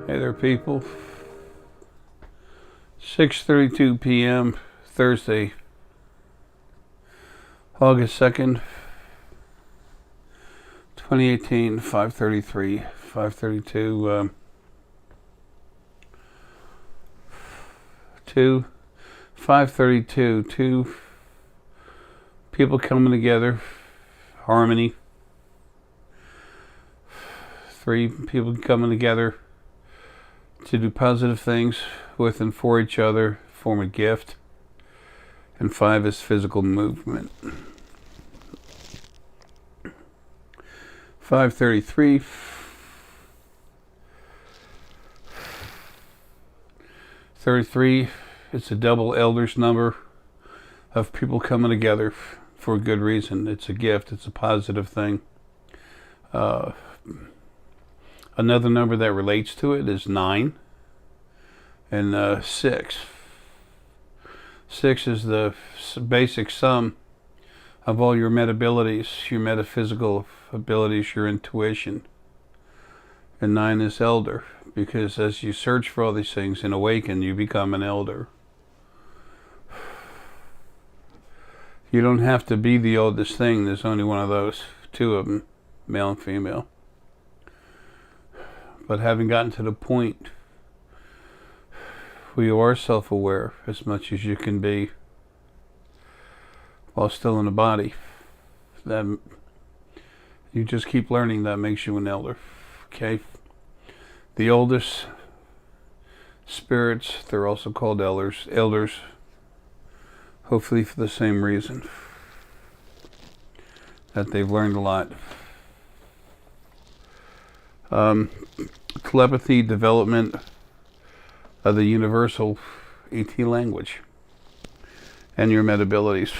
Hey there, people. 6:32 p.m. Thursday, August 2nd, 2018, 5:33, 5:32, 5:32, two people coming together, harmony. Three people coming together to do positive things with and for each other, form a gift. And 5 is physical movement. 5:33. 33, it's a double elders number of people coming together for a good reason. It's a gift, it's a positive thing. Another number that relates to it is 9 and 6. 6 is the basic sum of all your metabilities, your metaphysical abilities, your intuition. And 9 is elder, because as you search for all these things and awaken, you become an elder. You don't have to be the oldest thing. There's only one of those, 2 of them, male and female. But having gotten to the point where you are self-aware as much as you can be while still in the body, that you just keep learning, that makes you an elder. Okay? The oldest spirits, they're also called elders, hopefully for the same reason, that they've learned a lot. Telepathy, development of the universal ET language, and your metabilities.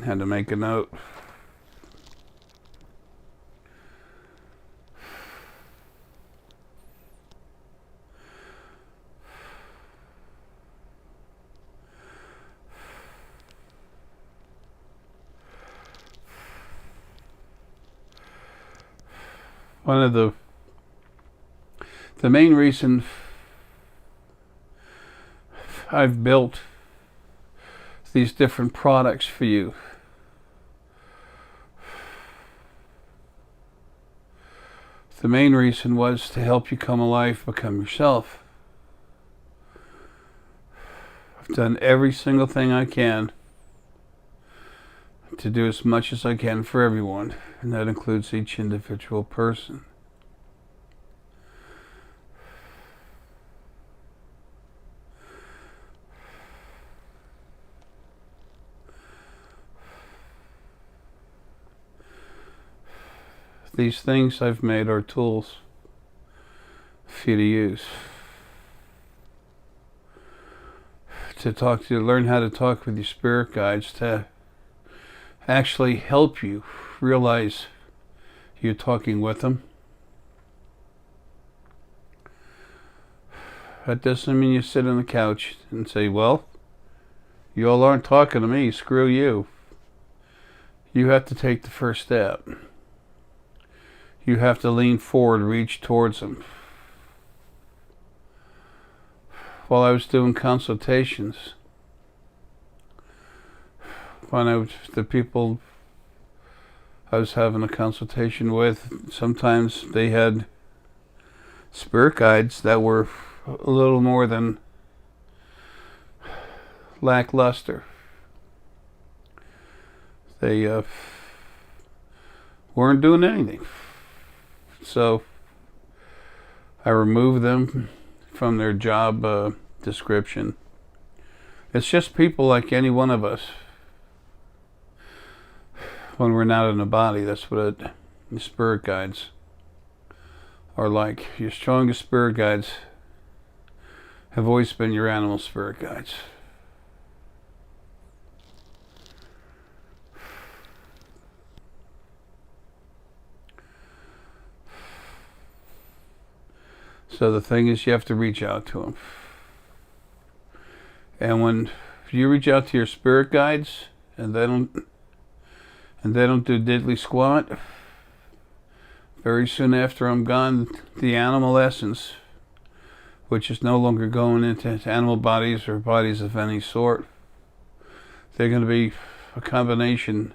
Had to make a note. One of the main reason I've built these different products for you the main reason was to help you come alive, become yourself. I've done every single thing I can to do as much as I can for everyone, and that includes each individual person. These things I've made are tools for you to use. To learn how to talk with your spirit guides, to actually help you realize you're talking with them. That doesn't mean you sit on the couch and say, well, you all aren't talking to me, screw you. You have to take the first step. You have to lean forward, reach towards them. While I was doing consultations, the people I was having a consultation with, sometimes they had spirit guides that were a little more than lackluster. They weren't doing anything. So I removed them from their job description. It's just people like any one of us. When we're not in the body, that's what the spirit guides are like. Your strongest spirit guides have always been your animal spirit guides. So the thing is, you have to reach out to them. And when you reach out to your spirit guides and they don't do diddly squat, Very soon after I'm gone, the animal essence, which is no longer going into animal bodies or bodies of any sort, they're going to be a combination.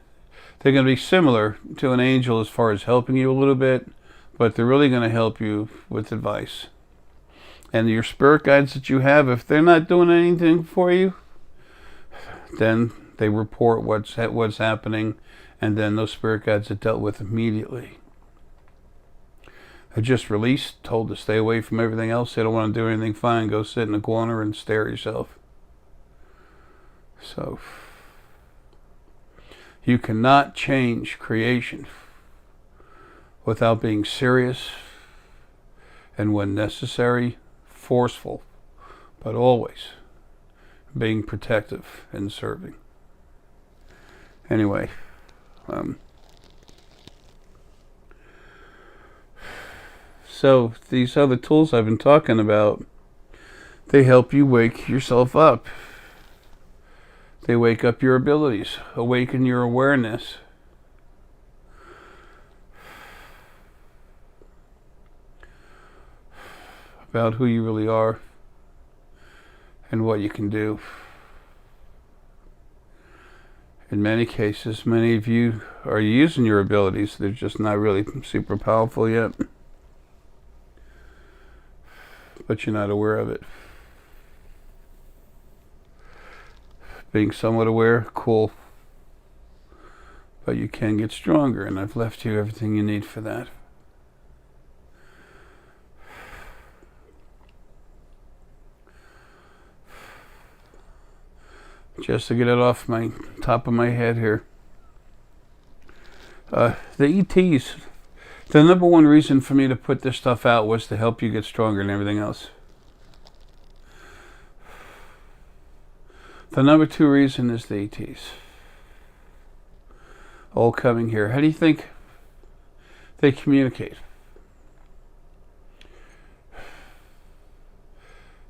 They're going to be similar to an angel as far as helping you a little bit, but they're really going to help you with advice. And your spirit guides that you have, if they're not doing anything for you, then they report what's happening, and then those spirit guides are dealt with immediately. They're just released, told to stay away from everything else. They don't want to do anything, fine, go sit in a corner and stare at yourself. So you cannot change creation without being serious and, when necessary, forceful, but always being protective and serving. Anyway, so these other tools I've been talking about, they help you wake yourself up. They wake up your abilities, awaken your awareness. About who you really are and what you can do. In many cases, many of you are using your abilities. They're just not really super powerful yet. But you're not aware of it. Being somewhat aware, cool. But you can get stronger, and I've left you everything you need for that. Just to get it off my top of my head here. The ETs, the number one reason for me to put this stuff out was to help you get stronger and everything else. The number two reason is the ETs. All coming here. How do you think they communicate?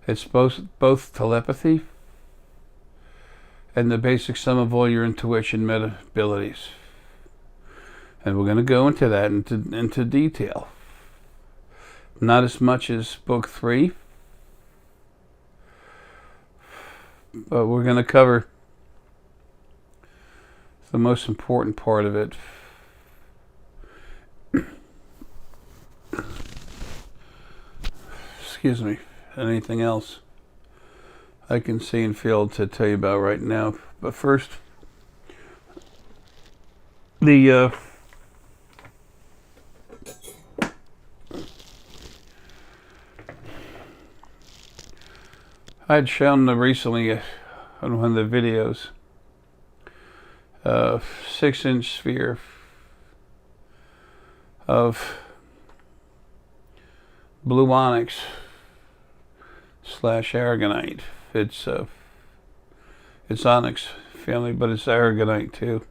It's both telepathy and the basic sum of all your intuition metabilities. And we're going to go into that into detail. Not as much as book 3, but we're going to cover the most important part of it. Excuse me. Anything else I can see and feel to tell you about right now. But first, I had shown recently on one of the videos a 6-inch sphere of blue onyx / aragonite. It's Onyx family, but it's aragonite too.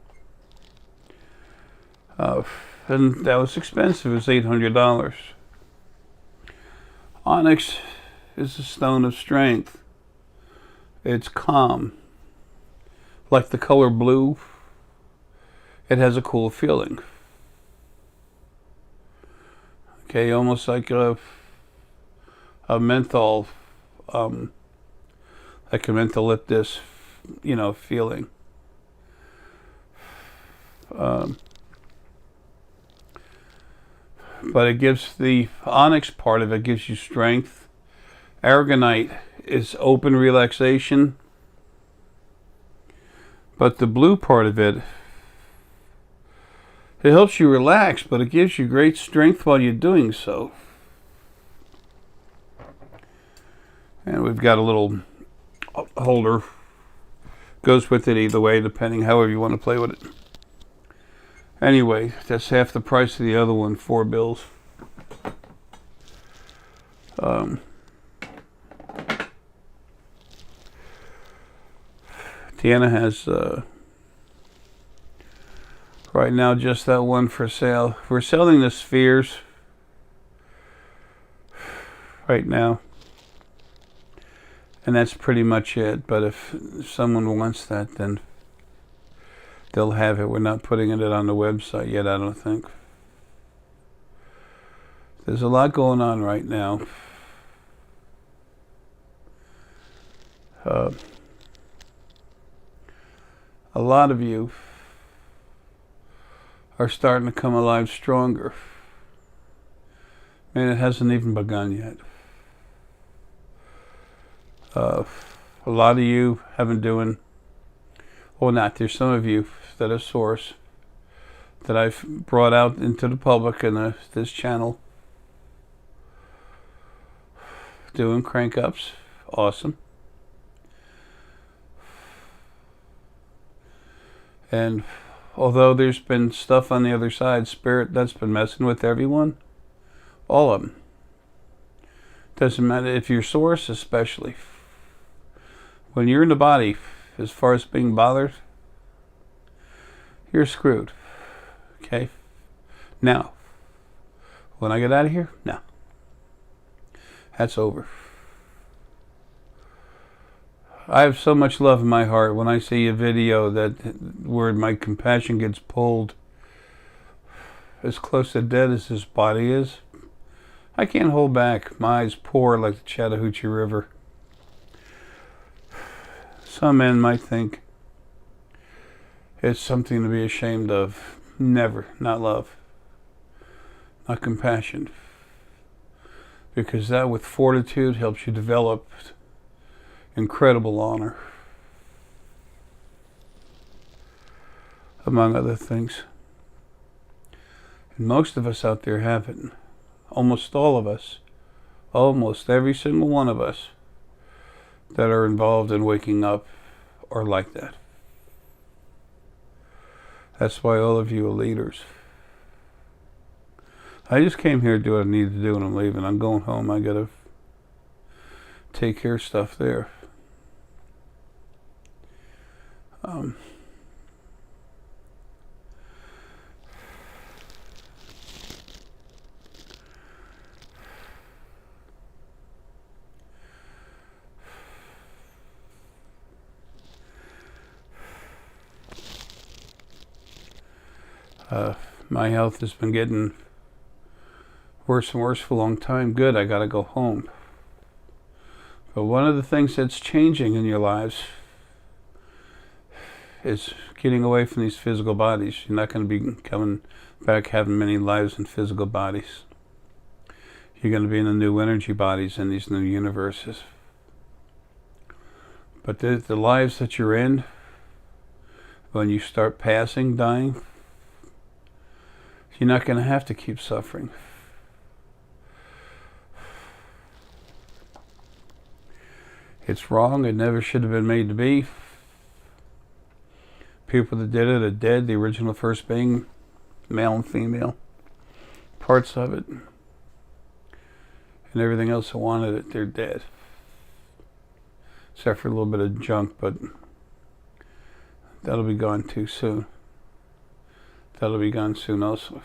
And that was expensive. It was $800. Onyx is a stone of strength. It's calm. Like the color blue, it has a cool feeling. Okay, almost like a menthol, like a mentholyptus, feeling. But it gives the onyx part of it gives you strength. Aragonite is open relaxation. But the blue part of it helps you relax, but it gives you great strength while you're doing so. And we've got a little holder. Goes with it either way, depending however you want to play with it. Anyway, that's half the price of the other one, $4. Deanna has right now just that one for sale. We're selling the spheres right now, and that's pretty much it. But if someone wants that, then they'll have it. We're not putting it on the website yet, I don't think. There's a lot going on right now. A lot of you are starting to come alive stronger. And it hasn't even begun yet. A lot of you have been doing, well, not, there's some of you that are source that I've brought out into the public in this channel, doing crank ups. Awesome. And although there's been stuff on the other side, spirit, that's been messing with everyone, all of them. Doesn't matter if you're source, especially. When you're in the body, as far as being bothered, you're screwed. Okay? Now, when I get out of here, no. That's over. I have so much love in my heart when I see a video where my compassion gets pulled as close to dead as his body is. I can't hold back. My eyes pour like the Chattahoochee River. Some men might think it's something to be ashamed of. Never. Not love. Not compassion. Because that, with fortitude, helps you develop incredible honor, among other things. And most of us out there have it. Almost all of us, almost every single one of us that are involved in waking up are like that. That's why all of you are leaders. I just came here to do what I need to do and I'm leaving. I'm going home. I gotta take care of stuff there. My health has been getting worse and worse for a long time. Good, I gotta go home. But one of the things that's changing in your lives is getting away from these physical bodies. You're not going to be coming back having many lives in physical bodies. You're going to be in the new energy bodies in these new universes. But the lives that you're in, when you start passing, dying, you're not going to have to keep suffering. It's wrong. It never should have been made to be. People that did it are dead. The original first being, male and female, parts of it, and everything else that wanted it, they're dead. Except for a little bit of junk, but that'll be gone too soon. That'll be gone soon also.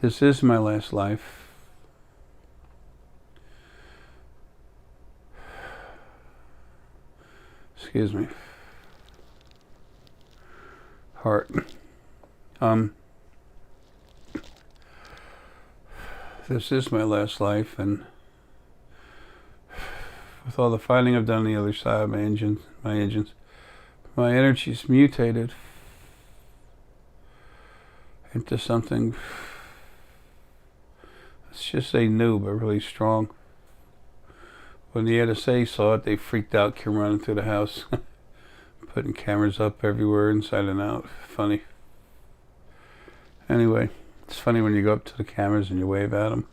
This is my last life. Excuse me. Heart. This is my last life, and with all the fighting I've done on the other side, my energy's mutated into something, let's just say new, but really strong. When the NSA saw it, they freaked out, came running through the house, putting cameras up everywhere, inside and out. Funny. Anyway, it's funny when you go up to the cameras and you wave at them.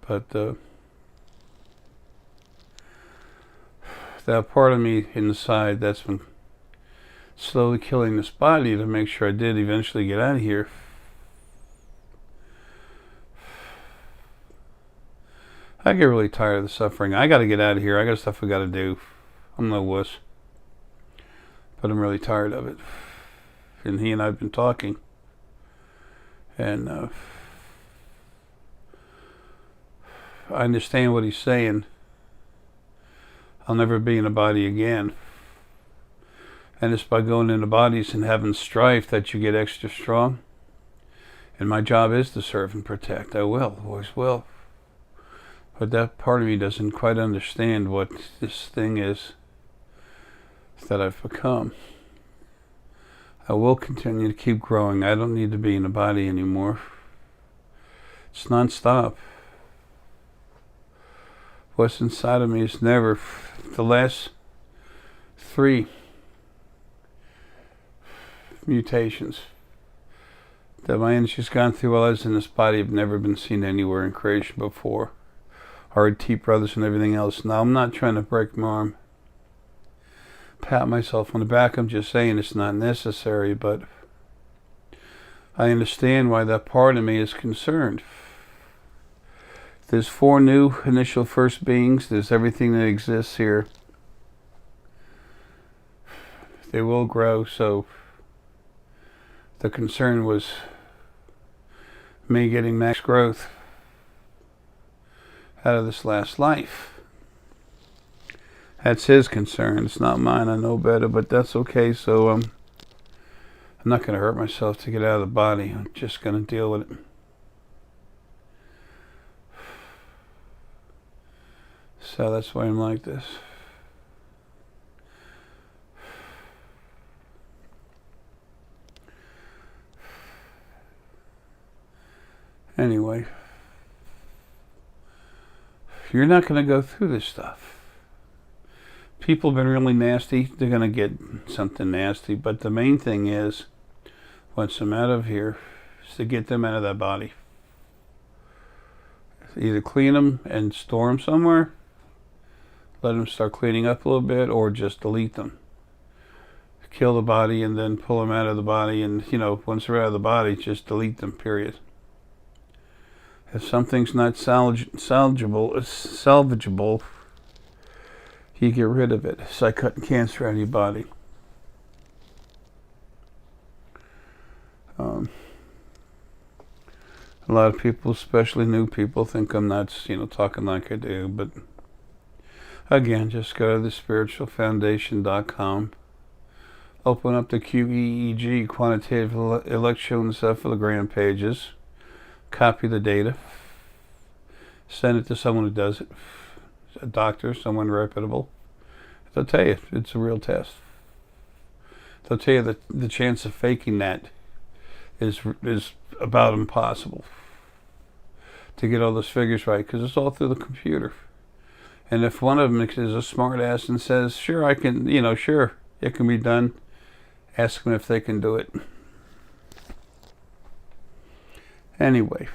But that part of me inside that's been slowly killing this body to make sure I did eventually get out of here. I get really tired of the suffering. I got to get out of here. I got stuff I got to do. I'm no wuss. But I'm really tired of it. And he and I have been talking. And I understand what he's saying. I'll never be in a body again. And it's by going into bodies and having strife that you get extra strong. And my job is to serve and protect. I will, always will. But that part of me doesn't quite understand what this thing is that I've become. I will continue to keep growing. I don't need to be in a body anymore. It's non-stop. What's inside of me is never. The last 3 mutations that my energy's gone through while I was in this body have never been seen anywhere in creation before. RT brothers and everything else. Now, I'm not trying to break my arm, pat myself on the back. I'm just saying it's not necessary, but I understand why that part of me is concerned. There's 4 new initial first beings. There's everything that exists here. They will grow, so the concern was me getting max growth out of this last life. That's his concern. It's not mine. I know better, but that's okay. So I'm not going to hurt myself to get out of the body. I'm just going to deal with it. So that's why I'm like this. Anyway, you're not going to go through this stuff. People have been really nasty. They're going to get something nasty. But the main thing is, once I'm out of here, is to get them out of that body. Either clean them and store them somewhere, let them start cleaning up a little bit, or just delete them. Kill the body and then pull them out of the body. And, once they're out of the body, just delete them, period. If something's not salvageable, you get rid of it. It's like cutting cancer out of your body. A lot of people, especially new people, think I'm nuts, talking like I do. But again, just go to thespiritualfoundation.com. Open up the QEEG, quantitative electroencephalogram pages. Copy the data, send it to someone who does it, a doctor, someone reputable. They'll tell you it's a real test. They'll tell you that the chance of faking that is about impossible to get all those figures right, because it's all through the computer. And if one of them is a smart ass and says, sure, I can, sure, it can be done, ask them if they can do it. Anyway,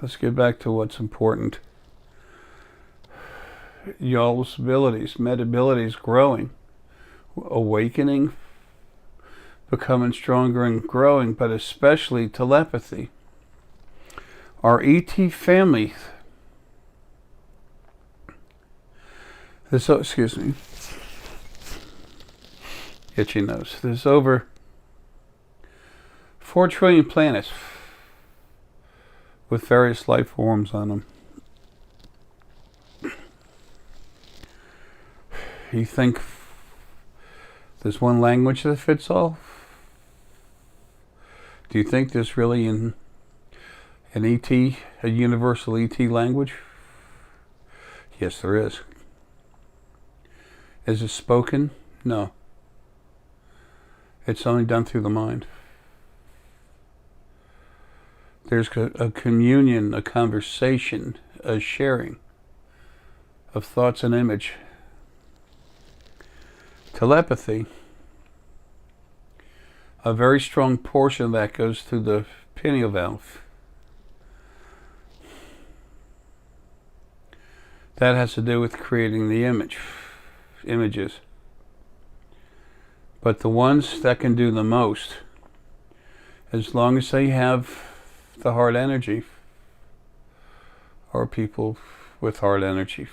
let's get back to what's important. Y'all's abilities, metabilities growing, awakening, becoming stronger and growing, but especially telepathy. Our ET family. Excuse me. Itchy nose. There's over 4 trillion planets with various life forms on them. You think there's one language that fits all? Do you think there's really an ET, a universal ET language? Yes, there is. Is it spoken? No. It's only done through the mind. There's a communion, a conversation, a sharing of thoughts and image. Telepathy, a very strong portion of that goes through the pineal valve. That has to do with creating the images. But the ones that can do the most, as long as they have the heart energy, are people with heart energy.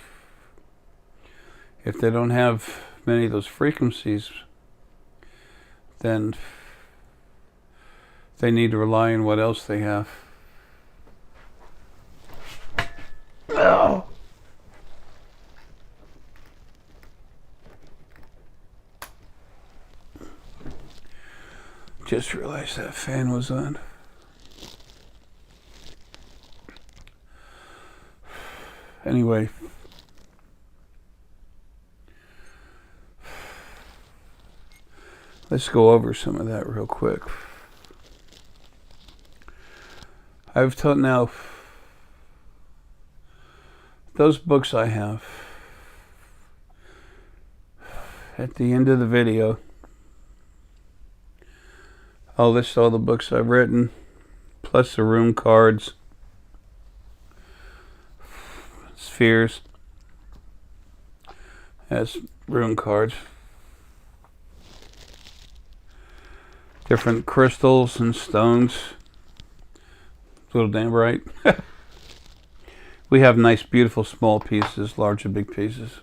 If they don't have many of those frequencies, then they need to rely on what else they have. Oh. Just realized that fan was on. Anyway, let's go over some of that real quick. I've told now, those books I have, at the end of the video, I'll list all the books I've written, plus the room cards, spheres, as rune cards, different crystals and stones, little damberite. We have nice, beautiful small pieces, large and big pieces.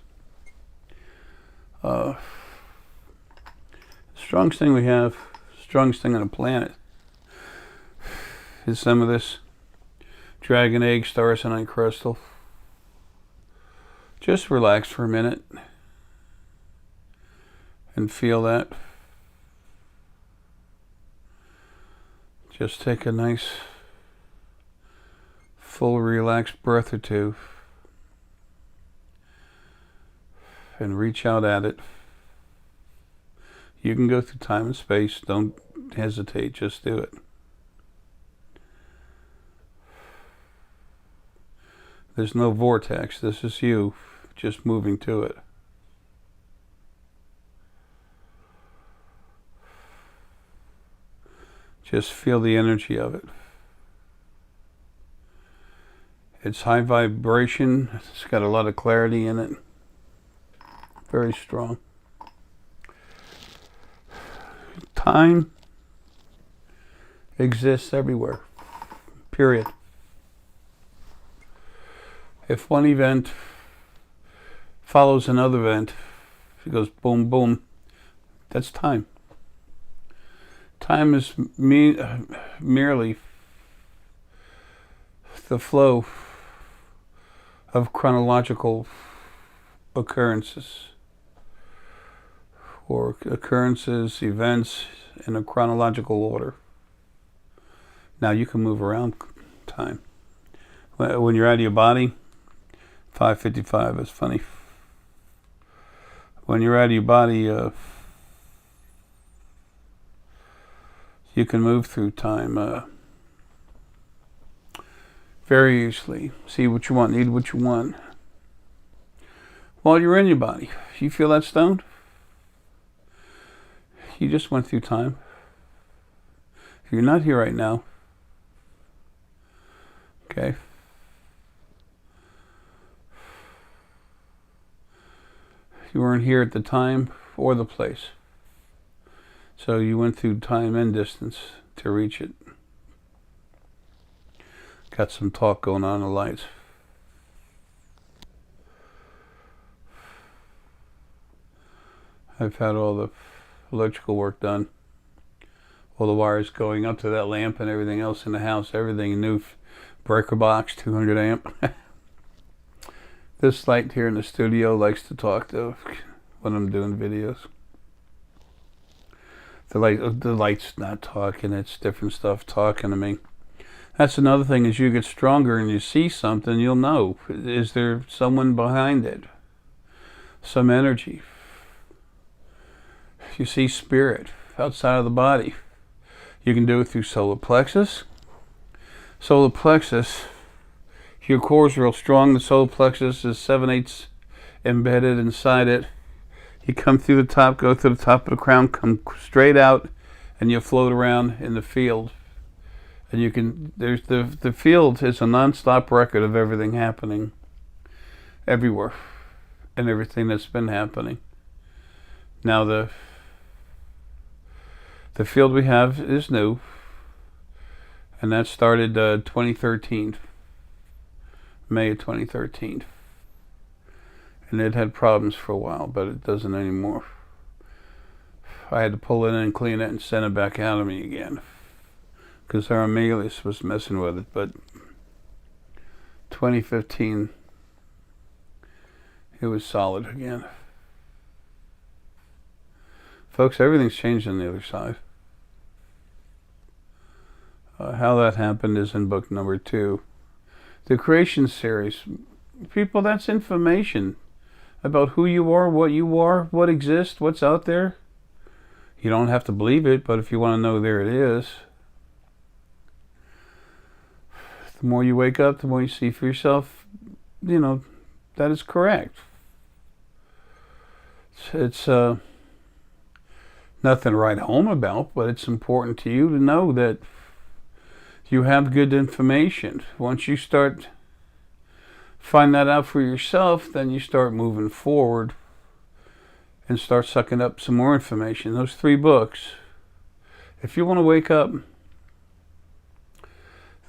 Strongest thing we have, strongest thing on the planet, is some of this dragon egg star arsenite crystal. Just relax for a minute and feel that. Just take a nice full relaxed breath or two and reach out at it. You can go through time and space. Don't hesitate. Just do it. There's no vortex. This is you just moving to it. Just feel the energy of it. It's high vibration. It's got a lot of clarity in it. Very strong. Time exists everywhere. Period. If one event follows another event, it goes boom, boom, that's time. Time is merely the flow of chronological occurrences, or occurrences, events in a chronological order. Now you can move around time. When you're out of your body, 5:55 is funny. When you're out of your body, you can move through time very easily. See what you want, need what you want. While you're in your body, you feel that stoned? You just went through time. If you're not here right now, okay? You weren't here at the time or the place. So you went through time and distance to reach it. Got some talk going on in the lights. I've had all the electrical work done. All the wires going up to that lamp and everything else in the house. Everything new. Breaker box, 200 amp. This light here in the studio likes to talk though when I'm doing videos. The light's not talking, it's different stuff talking to me. That's another thing, as you get stronger and you see something, you'll know. Is there someone behind it? Some energy. You see spirit outside of the body. You can do it through solar plexus. Solar plexus, your core is real strong. The solar plexus is 7/8 embedded inside it. You come through the top, go to the top of the crown, come straight out, and you float around in the field. And you can, there's the field is a non-stop record of everything happening everywhere and everything that's been happening. Now the field we have is new, and that started 2013, May of 2013. And it had problems for a while, but it doesn't anymore. I had to pull it in and clean it and send it back out of me again, because our Amelis was messing with it. But 2015, it was solid again. Folks, everything's changed on the other side. How that happened is in book number 2. The creation series. People, that's information about who you are, what exists, what's out there. You don't have to believe it, but if you want to know, there it is. The more you wake up, the more you see for yourself, that is correct. It's nothing to write home about, but it's important to you to know that you have good information. Once you start find that out for yourself, then you start moving forward and start sucking up some more information. Those 3 books, if you want to wake up,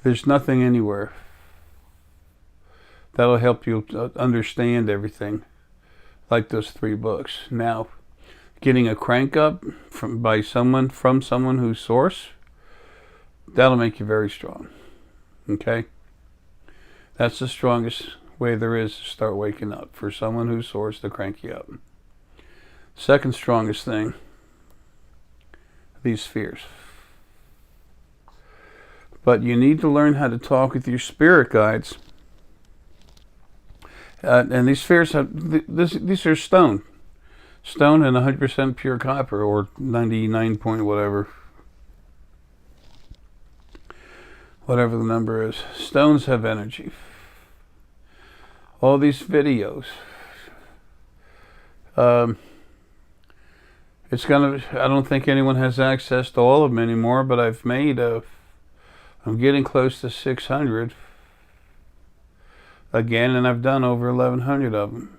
there's nothing anywhere that'll help you understand everything like those 3 books. Now, getting a crank up from someone who's source, that'll make you very strong. Okay? That's the strongest way there is to start waking up, for someone who's source to crank you up. Second strongest thing, these spheres. But you need to learn how to talk with your spirit guides. And these spheres these are stone and 100% pure copper, or 99 point whatever the number is. Stones have energy. All these videos, I don't think anyone has access to all of them anymore, but I'm getting close to 600 again, and I've done over 1,100 of them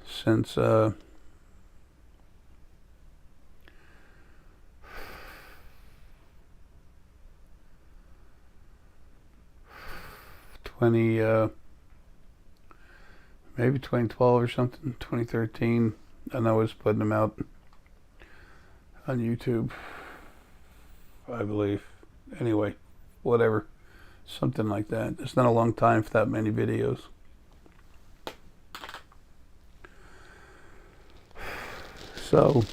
since 2012 or something, 2013. And I was putting them out on YouTube, I believe. Anyway, whatever. Something like that. It's not a long time for that many videos. So,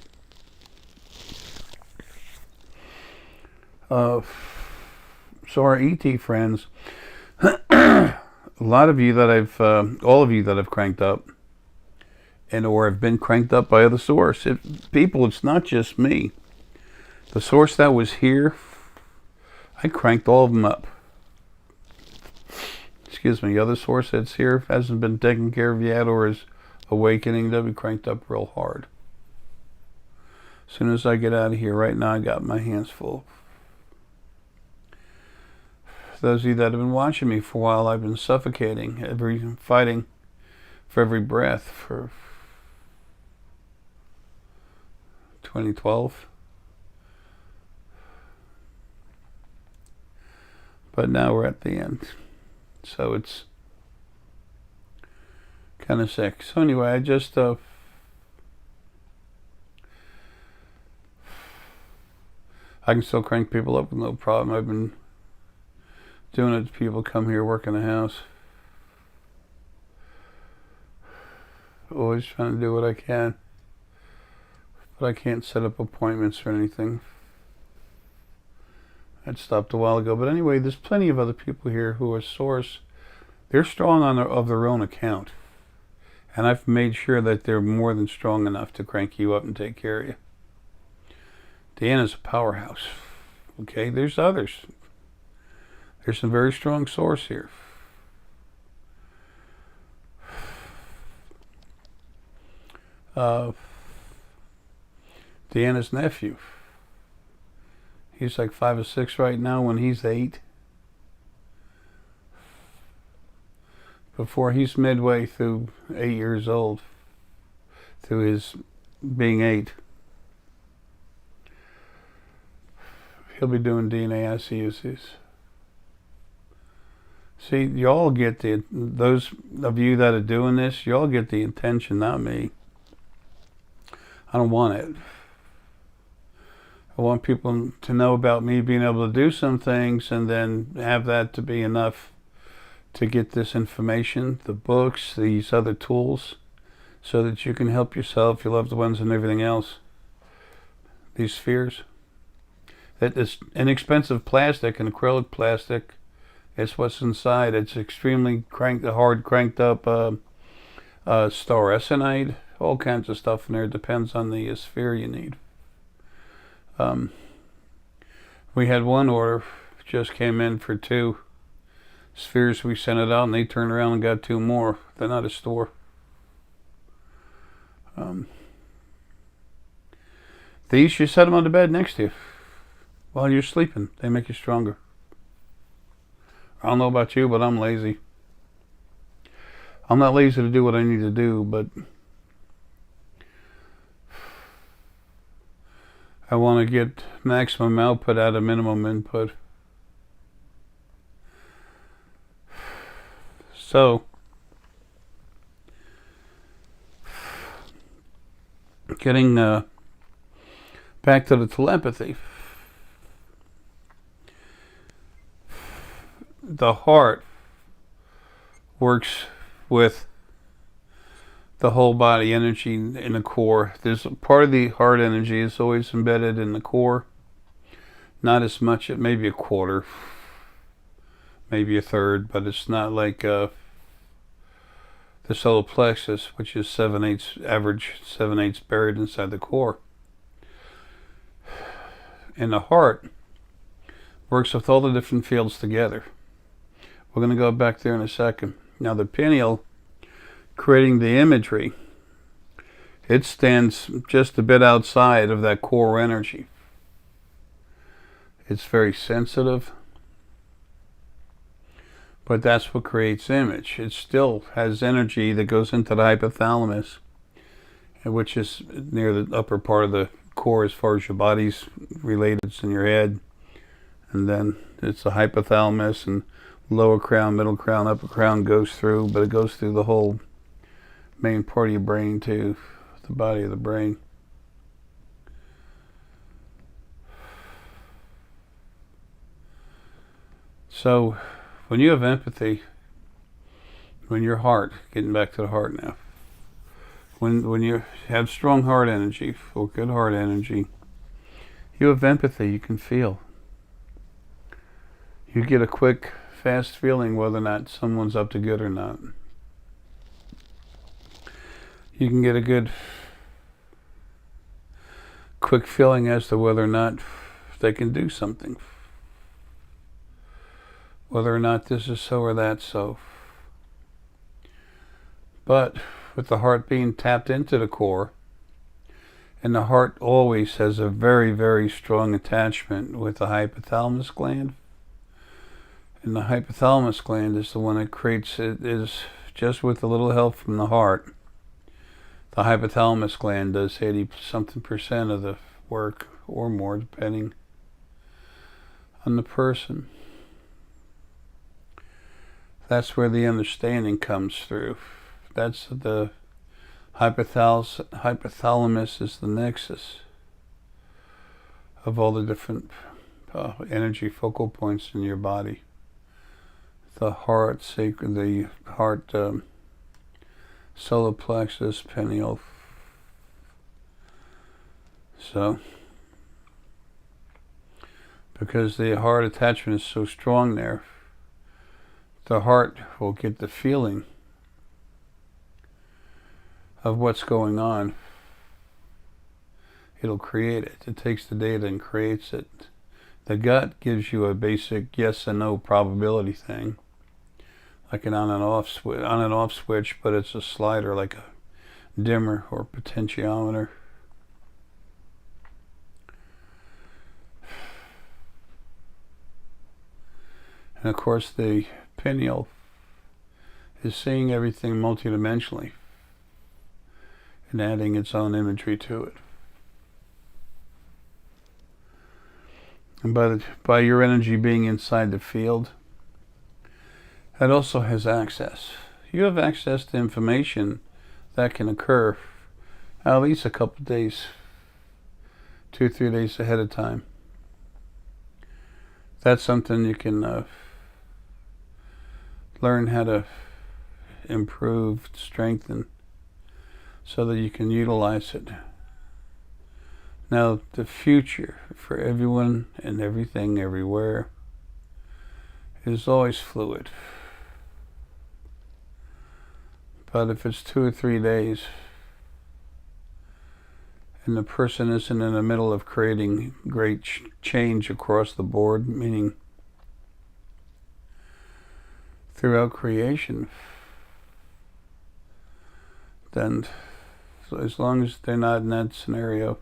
our ET friends, a lot of you that all of you that have cranked up, or have been cranked up by the source. People, it's not just me. The source that was here, I cranked all of them up. Excuse me, the other source that's here hasn't been taken care of yet, or is awakening, they'll be cranked up real hard. As soon as I get out of here, right now I got my hands full. Those of you that have been watching me for a while, I've been suffocating, fighting for every breath for 2012. But now we're at the end. So it's kind of sick. So anyway, I just I can still crank people up with no problem. I've been doing it to people come here, work in the house. Always trying to do what I can. But I can't set up appointments or anything. I'd stopped a while ago. But anyway, there's plenty of other people here who are source. They're strong of their own account. And I've made sure that they're more than strong enough to crank you up and take care of you. Deanna's a powerhouse. Okay, there's others. There's some very strong source here. Deanna's nephew. He's like 5 or 6 right now when he's 8. Before he's midway through 8 years old, through his being 8, he'll be doing DNA ICUCs. See, y'all get those of you that are doing this, y'all get the intention, not me. I don't want it. I want people to know about me being able to do some things and then have that to be enough to get this information, the books, these other tools, so that you can help yourself, your loved ones, and everything else. These spheres. It is inexpensive plastic and acrylic plastic. It's what's inside. It's extremely hard, cranked up fluorescent, all kinds of stuff in there. It depends on the sphere you need. We had one order, just came in for 2 spheres. We sent it out and they turned around and got 2 more. They're not a store. These, you set them on the bed next to you while you're sleeping. They make you stronger. I don't know about you, but I'm lazy. I'm not lazy to do what I need to do, but I want to get maximum output out of minimum input. So, getting back to the telepathy. The heart works with the whole body energy in the core. There's a part of the heart energy is always embedded in the core. Not as much, it may be a quarter, maybe a third, but it's not like the solar plexus, which is 7/8 average, 7/8 buried inside the core. And the heart works with all the different fields together. We're going to go back there in a second. Now the pineal, creating the imagery, it stands just a bit outside of that core energy. It's very sensitive, but that's what creates image. It still has energy that goes into the hypothalamus, which is near the upper part of the core as far as your body's related. It's in your head, and then it's the hypothalamus, and lower crown, middle crown, upper crown goes through, but it goes through the whole main part of your brain to the body of the brain. So when you have empathy, when your heart, getting back to the heart now, when you have strong heart energy, or good heart energy, you have empathy, you can feel. You get a quick, fast feeling whether or not someone's up to good or not. You can get a good, quick feeling as to whether or not they can do something. Whether or not this is so or that's so. But with the heart being tapped into the core, and the heart always has a very, very strong attachment with the hypothalamus gland. And the hypothalamus gland is the one that creates it, is just with a little help from the heart. The hypothalamus gland does 80-something% of the work, or more, depending on the person. That's where the understanding comes through. That's the hypothalamus is the nexus of all the different energy focal points in your body. The heart, solar plexus, pineal. So, because the heart attachment is so strong there, the heart will get the feeling of what's going on. It'll create it. It takes the data and creates it. The gut gives you a basic yes and no probability thing, like an on and off switch, but it's a slider, like a dimmer or potentiometer. And of course the pineal is seeing everything multidimensionally and adding its own imagery to it. And by your energy being inside the field, that also has access. You have access to information that can occur at least a couple days, 2-3 days ahead of time. That's something you can learn how to improve, strengthen, so that you can utilize it. Now, the future for everyone and everything everywhere is always fluid. But if it's 2 or 3 days and the person isn't in the middle of creating great change across the board, meaning throughout creation, then as long as they're not in that scenario,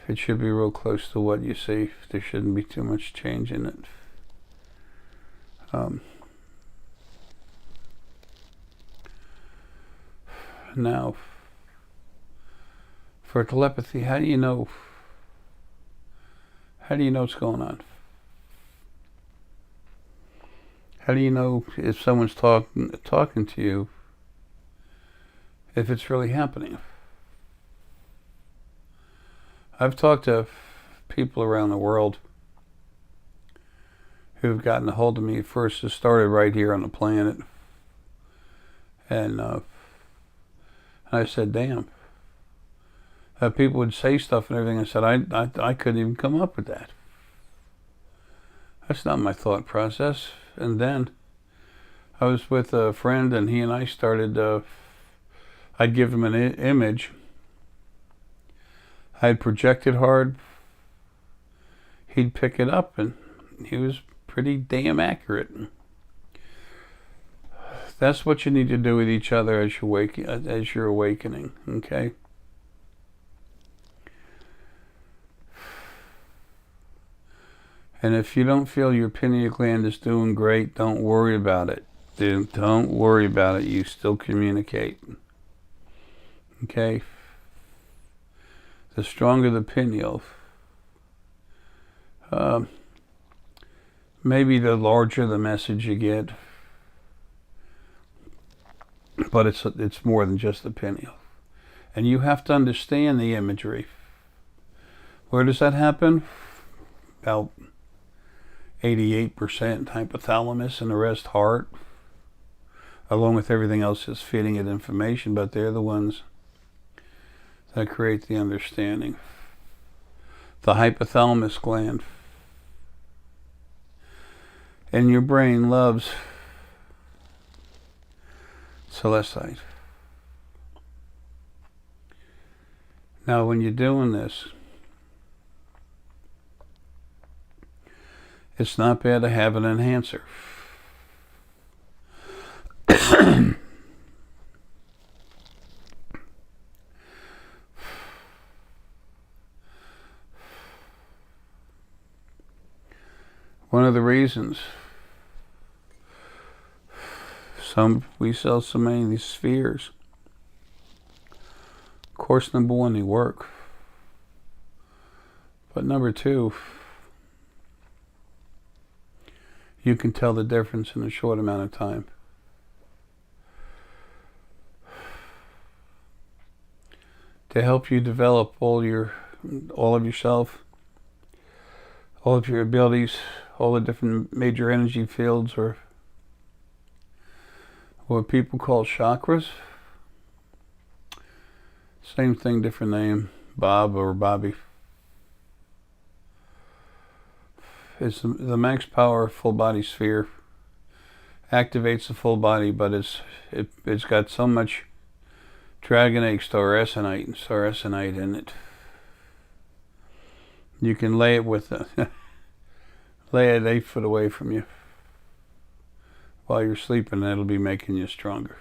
it should be real close to what you see. There shouldn't be too much change in it. Now, for telepathy, how do you know what's going on? How do you know if someone's talking to you, if it's really happening? I've talked to people around the world who've gotten a hold of me. First, it started right here on the planet. And I said, damn. People would say stuff and everything. I said, I couldn't even come up with that. That's not my thought process. And then I was with a friend, and he and I started, I'd give him an image. I'd project it hard. He'd pick it up, and he was pretty damn accurate. That's what you need to do with each other as you're awakening, okay? And if you don't feel your pineal gland is doing great, don't worry about it. Don't worry about it. You still communicate. Okay? The stronger the pineal, maybe the larger the message you get. But it's more than just the pineal. And you have to understand the imagery. Where does that happen? About 88% hypothalamus and the rest heart, along with everything else that's feeding it information, but they're the ones that create the understanding. The hypothalamus gland in your brain loves celestite. Now, when you're doing this, it's not bad to have an enhancer. One of the reasons we sell so many of these spheres, of course, number one, they work. But number two, you can tell the difference in a short amount of time. To help you develop all of yourself, all of your abilities, all the different major energy fields, or what people call chakras. Same thing, different name, Bob or Bobby. It's the max power full body sphere. Activates the full body, but it's got so much dragonite, staressonite, and saracenite in it. You can lay it lay it 8 foot away from you while you're sleeping. That'll be making you stronger.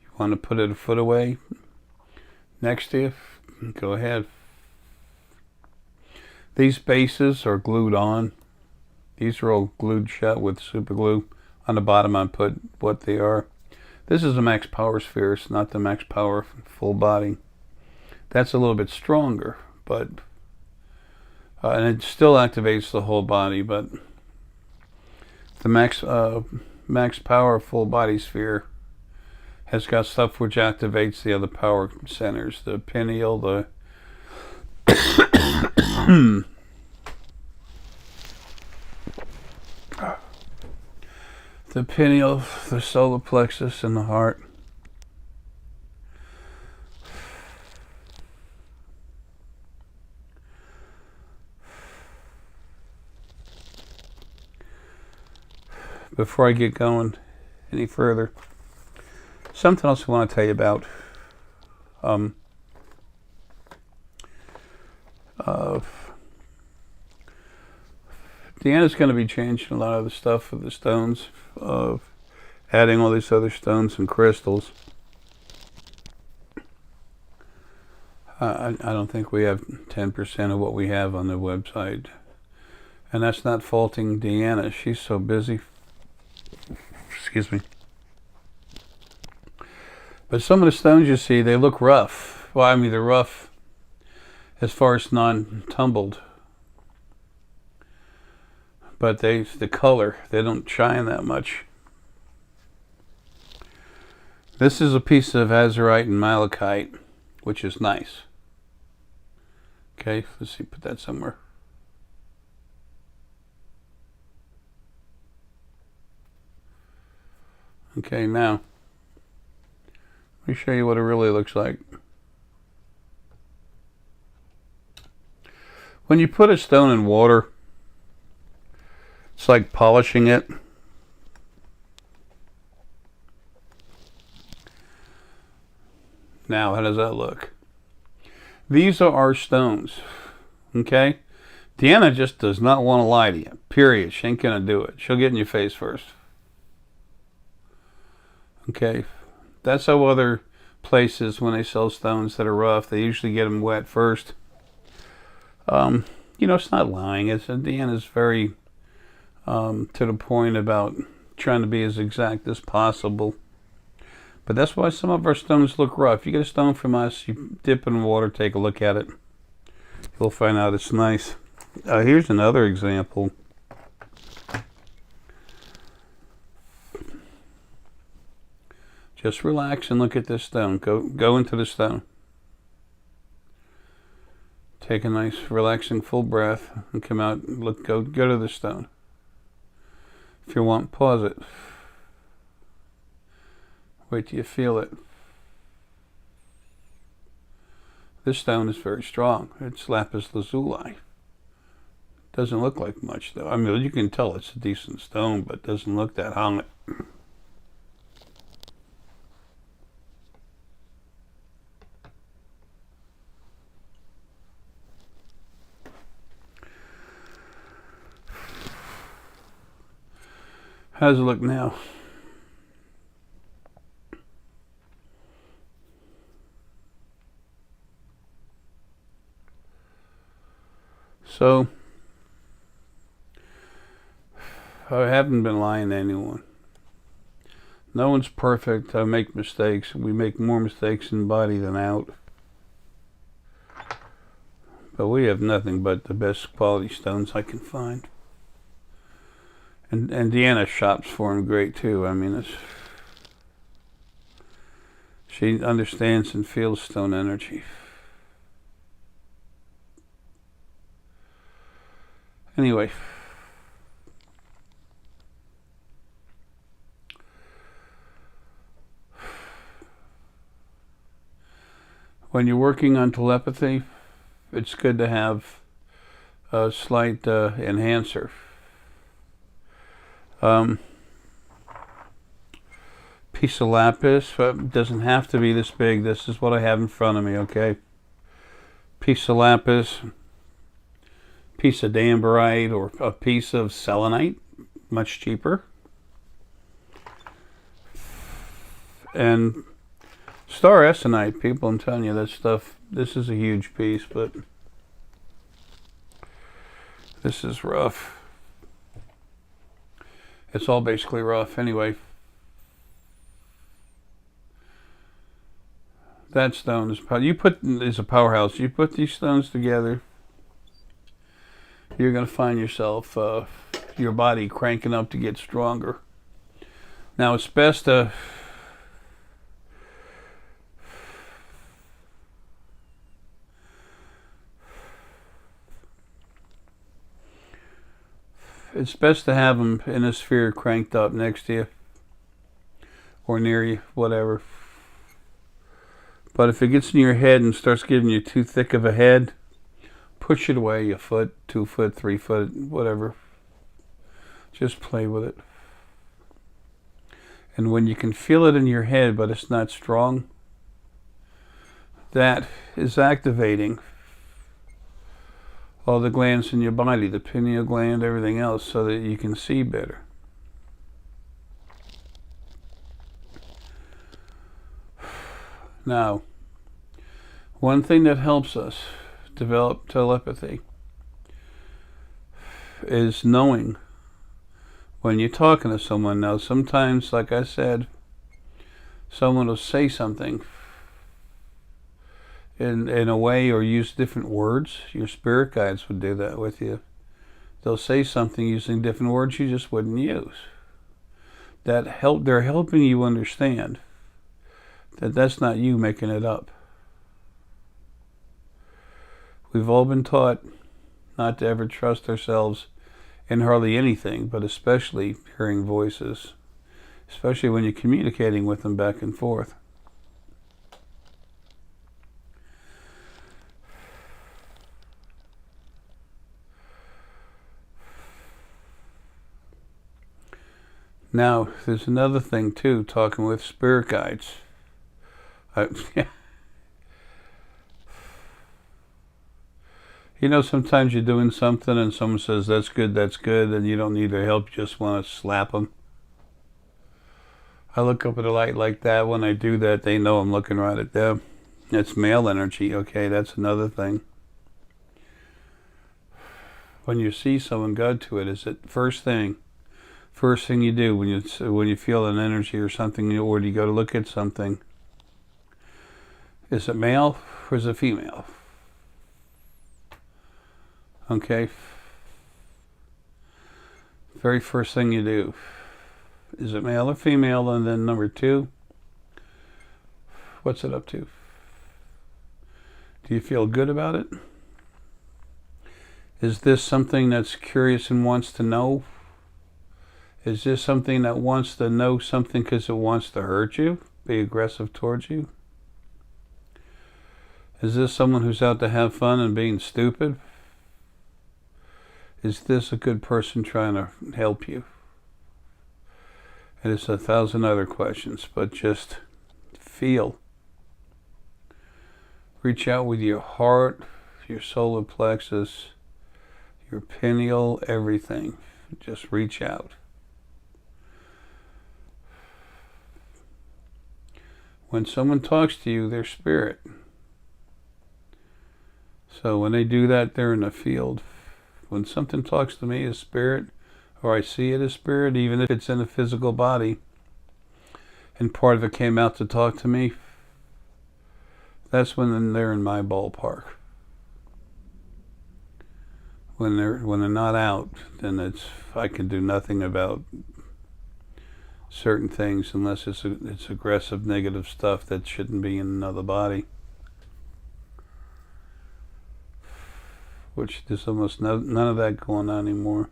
You want to put it a foot away next to you? Go ahead. These bases are glued on. These are all glued shut with super glue. On the bottom I put what they are. This is the max power sphere. It's not the max power full body. That's a little bit stronger, but and it still activates the whole body, but the max power full body sphere has got stuff which activates the other power centers, the pineal, the the pineal, the solar plexus, and the heart. Before I get going any further, something else I want to tell you about. Deanna's going to be changing a lot of the stuff with the stones, adding all these other stones and crystals. I don't think we have 10% of what we have on the website. And that's not faulting Deanna. She's so busy. Excuse me. But some of the stones you see, they look rough. Well, I mean, they're rough as far as non-tumbled. But the color, they don't shine that much. This is a piece of azurite and malachite, which is nice. Okay, let's see, put that somewhere. Okay, now, let me show you what it really looks like. When you put a stone in water, it's like polishing it. Now, how does that look? These are our stones, okay? Deanna just does not want to lie to you, period. She ain't going to do it. She'll get in your face first. Okay, that's how other places, when they sell stones that are rough, they usually get them wet first. You know, it's not lying. Deanna's very to the point about trying to be as exact as possible. But that's why some of our stones look rough. You get a stone from us, you dip it in water, take a look at it. You'll find out it's nice. Here's another example. Just relax and look at this stone. Go into the stone. Take a nice, relaxing, full breath and come out. Go to the stone. If you want, pause it. Wait till you feel it. This stone is very strong. It's Lapis Lazuli. Doesn't look like much though. I mean, you can tell it's a decent stone, but it doesn't look that hung. How does it look now? So, I haven't been lying to anyone. No one's perfect. I make mistakes. We make more mistakes in body than out. But we have nothing but the best quality stones I can find. And Deanna shops for them great too. I mean, she understands and feels stone energy. Anyway, when you're working on telepathy, it's good to have a slight enhancer. Piece of lapis, doesn't have to be this big. This is what I have in front of me, okay? Piece of lapis, piece of dambarite, or a piece of selenite, much cheaper. And star essonite, people, I'm telling you, that stuff, this is a huge piece, but this is rough. It's all basically rough. Anyway, that stone is a powerhouse. You put these stones together, you're going to find yourself, your body cranking up to get stronger. Now, it's best to it's best to have them in a sphere cranked up next to you or near you, whatever. But if it gets in your head and starts giving you too thick of a head, push it away a foot, 2 foot, 3 foot, whatever. Just play with it. And when you can feel it in your head, but it's not strong, that is activating all the glands in your body, the pineal gland, everything else, so that you can see better. Now, one thing that helps us develop telepathy is knowing when you're talking to someone. Now, sometimes, like I said, someone will say something in a way or use different words. Your spirit guides would do that with you. They'll say something using different words you just wouldn't use. They're helping you understand that that's not you making it up. We've all been taught not to ever trust ourselves in hardly anything, but especially hearing voices, especially when you're communicating with them back and forth. Now, there's another thing too, talking with spirit guides. You know, sometimes you're doing something and someone says, that's good, and you don't need their help, you just want to slap them. I look up at a light like that. When I do that, they know I'm looking right at them. It's male energy, okay, that's another thing. When you see someone, go to it. Is it first thing you do when you feel an energy or something, or you go to look at something? Is it male or is it female? Okay. Very first thing you do. Is it male or female? And then number 2, what's it up to? Do you feel good about it? Is this something that's curious and wants to know? Is this something that wants to know something because it wants to hurt you? Be aggressive towards you? Is this someone who's out to have fun and being stupid? Is this a good person trying to help you? And it's 1,000 other questions, but just feel. Reach out with your heart, your solar plexus, your pineal, everything. Just reach out. When someone talks to you, they're spirit. So when they do that, they're in the field. When something talks to me as spirit, or I see it as spirit, even if it's in a physical body, and part of it came out to talk to me, that's when they're in my ballpark. When they're not out, then I can do nothing about certain things unless it's aggressive, negative stuff that shouldn't be in another body. Which there's almost none of that going on anymore.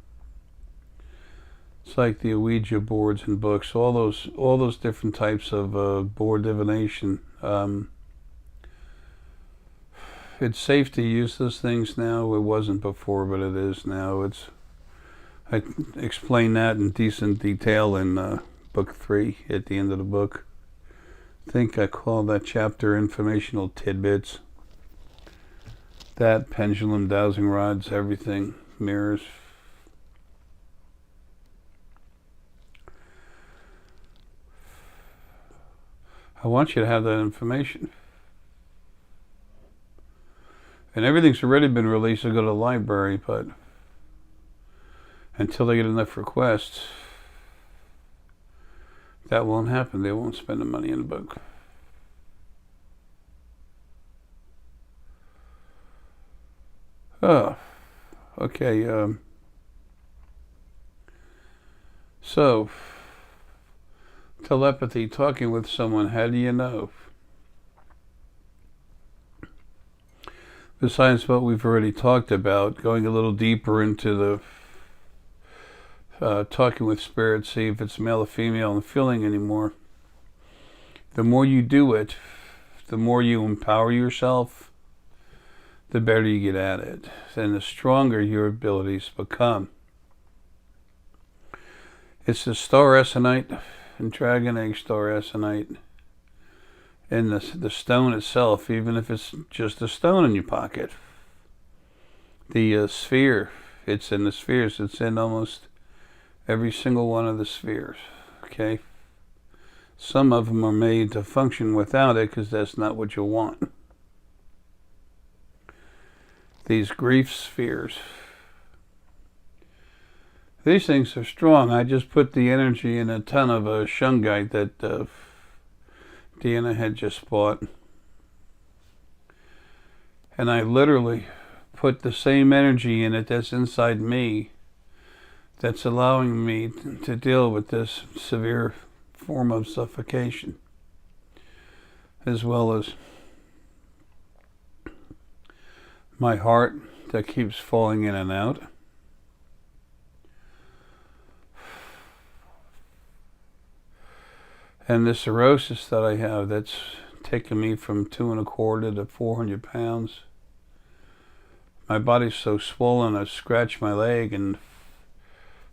It's like the Ouija boards and books, all those different types of board divination. It's safe to use those things now. It wasn't before, but it is now. I explain that in decent detail in book 3 at the end of the book. I think I call that chapter Informational Tidbits. That, pendulum, dowsing rods, everything, mirrors. I want you to have that information. And everything's already been released to go to the library, but until they get enough requests, that won't happen. They won't spend the money in the book. Oh, okay. So, telepathy, talking with someone, how do you know? Besides what we've already talked about, going a little deeper into talking with spirits, see if it's male or female, and feeling anymore. The more you do it, the more you empower yourself, the better you get at it, and the stronger your abilities become. It's the star essonite and dragon egg star essonite. And the stone itself, even if it's just a stone in your pocket. The sphere, it's in the spheres. It's in almost every single one of the spheres. Okay? Some of them are made to function without it because that's not what you want. These grief spheres. These things are strong. I just put the energy in a ton of shungite that Deanna had just bought. And I literally put the same energy in it that's inside me that's allowing me to deal with this severe form of suffocation, as well as my heart that keeps falling in and out. And the cirrhosis that I have, that's taken me from 2.25 to 400 pounds. My body's so swollen, I scratch my leg and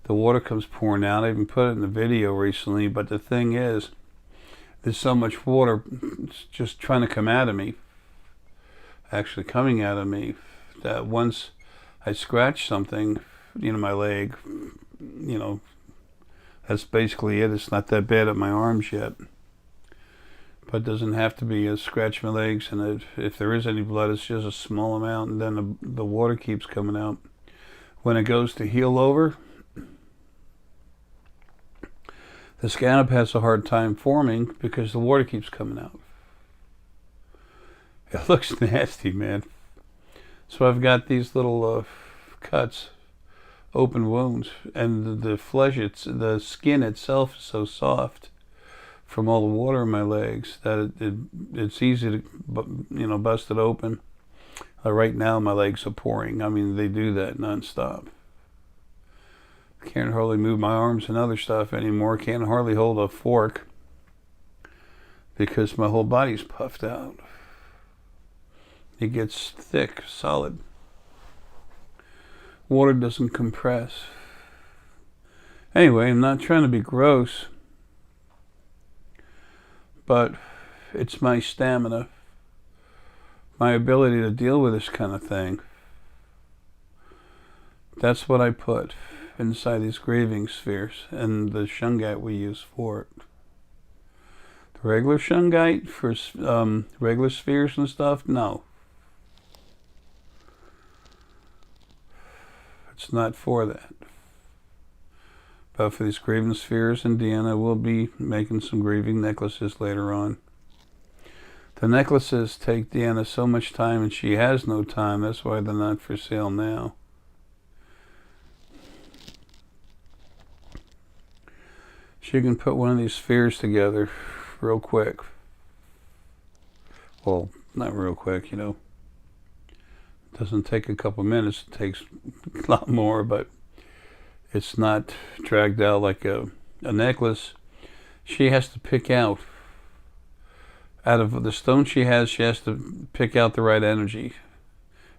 the water comes pouring out. I even put it in the video recently, but the thing is, there's so much water just trying to come out of me, actually coming out of me, that once I scratch something, my leg, that's basically it. It's not that bad at my arms yet. But it doesn't have to be. I scratch my legs, and if there is any blood, it's just a small amount, and then the water keeps coming out. When it goes to heal over, the scallop has a hard time forming because the water keeps coming out. It looks nasty, man. So I've got these little cuts, open wounds, and the flesh, the skin itself is so soft from all the water in my legs that it's easy to bust it open. Right now my legs are pouring. I mean, they do that nonstop. I can't hardly move my arms and other stuff anymore. Can't hardly hold a fork because my whole body's puffed out. It gets thick, solid. Water doesn't compress. Anyway, I'm not trying to be gross, but it's my stamina, my ability to deal with this kind of thing. That's what I put inside these grieving spheres and the shungite we use for it. The regular shungite for regular spheres and stuff, no. It's not for that. But for these grieving spheres, and Deanna will be making some grieving necklaces later on. The necklaces take Deanna so much time, and she has no time. That's why they're not for sale now. She can put one of these spheres together real quick. Well, not real quick, It doesn't take a couple minutes. It takes a lot more, but it's not dragged out like a necklace. She has to pick out of the stone she has to pick out the right energy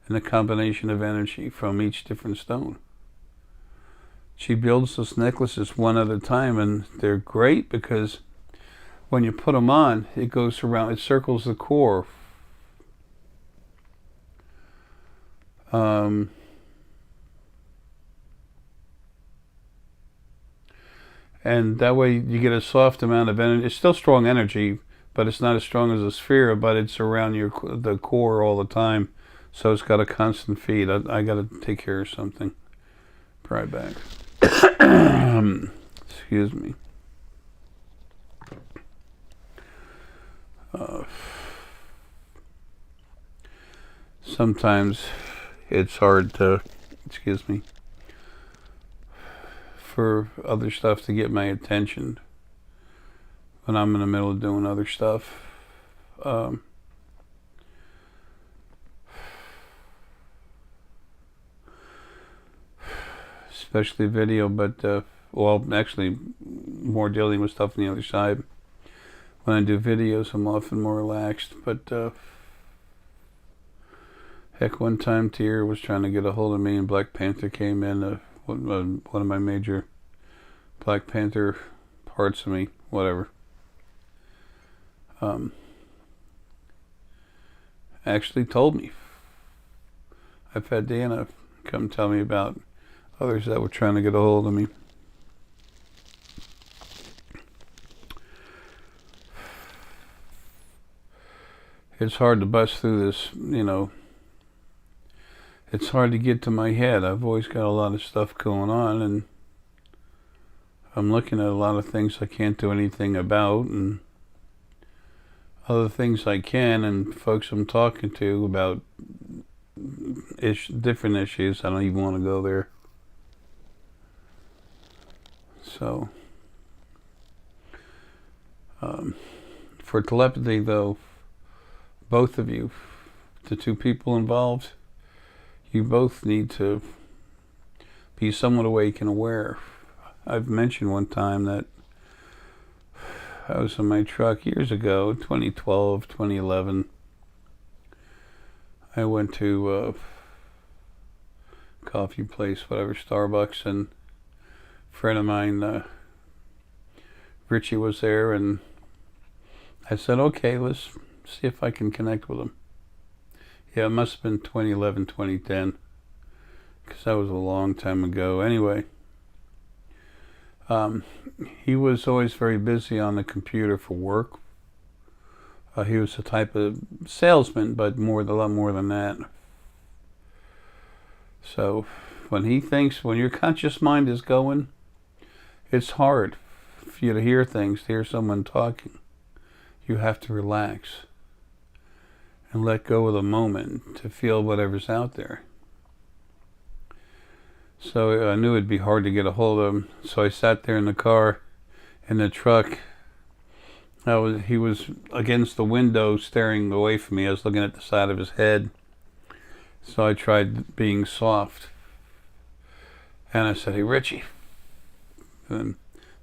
and a combination of energy from each different stone. She builds those necklaces one at a time, and they're great because when you put them on, it goes around, it circles the core. And that way you get a soft amount of energy. It's still strong energy, but it's not as strong as a sphere, but it's around the core all the time. So it's got a constant feed. I got to take care of something. Be right back. Excuse me. Sometimes it's hard to, for other stuff to get my attention when I'm in the middle of doing other stuff. Especially video, but well, actually, more dealing with stuff on the other side. When I do videos, I'm often more relaxed. But heck, one time Tier was trying to get a hold of me, and Black Panther came in. One of my major Black Panther parts of me, whatever. Actually told me. I've had Dana come tell me about others that were trying to get a hold of me. It's hard to bust through this, it's hard to get to my head. I've always got a lot of stuff going on, and I'm looking at a lot of things I can't do anything about, and other things I can, and folks I'm talking to about different issues. I don't even want to go there. So, for telepathy, though, both of you, the two people involved, you both need to be somewhat awake and aware. I've mentioned one time that I was in my truck years ago, 2012, 2011. I went to a coffee place, whatever, Starbucks, and a friend of mine, Richie, was there, and I said, okay, let's see if I can connect with him. Yeah, it must have been 2011, 2010, because that was a long time ago. Anyway, he was always very busy on the computer for work. He was a type of salesman, but a lot more than that. So when your conscious mind is going, it's hard for you to hear things, to hear someone talking. You have to relax and let go of the moment to feel whatever's out there. So I knew it'd be hard to get a hold of him. So I sat there in the car, in the truck. He was against the window staring away from me. I was looking at the side of his head. So I tried being soft. And I said, hey, Richie. And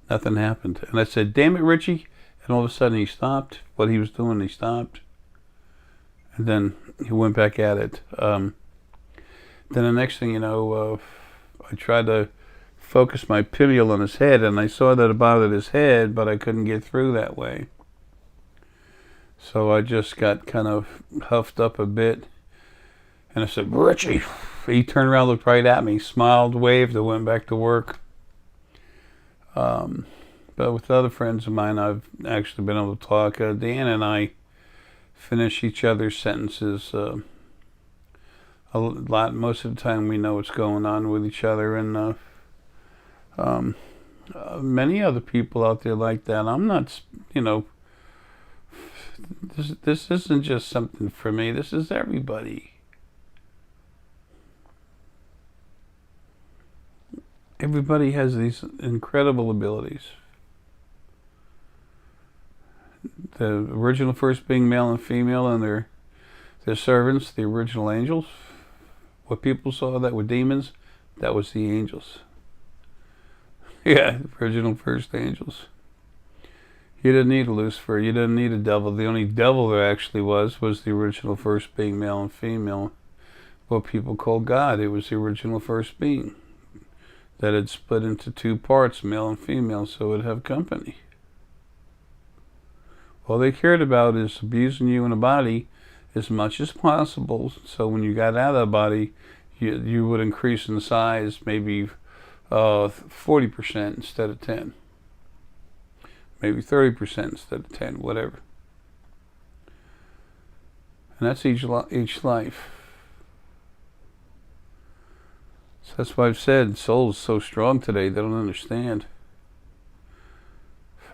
nothing happened. And I said, damn it, Richie. And all of a sudden he stopped. What he was doing, he stopped. And then he went back at it. Then the next thing you know, I tried to focus my pineal on his head, and I saw that it bothered his head, but I couldn't get through that way. So I just got kind of huffed up a bit, and I said, Richie. He turned around, looked right at me, smiled, waved, and went back to work. But with other friends of mine, I've actually been able to talk. Dan and I finish each other's sentences a lot. Most of the time we know what's going on with each other, and many other people out there like that. I'm not, this isn't just something for me. This is everybody. Everybody has these incredible abilities. The original first being male and female, and their servants, the original angels. What people saw that were demons, that was the angels. Yeah, the original first angels. You didn't need a Lucifer. You didn't need a devil. The only devil there actually was the original first being, male and female. What people call God. It was the original first being that had split into two parts, male and female, so it would have company. All they cared about is abusing you in the body as much as possible, so when you got out of the body, you would increase in size maybe 40% instead of 10. Maybe 30% instead of 10, whatever. And that's each life. So that's why I've said souls so strong today, they don't understand.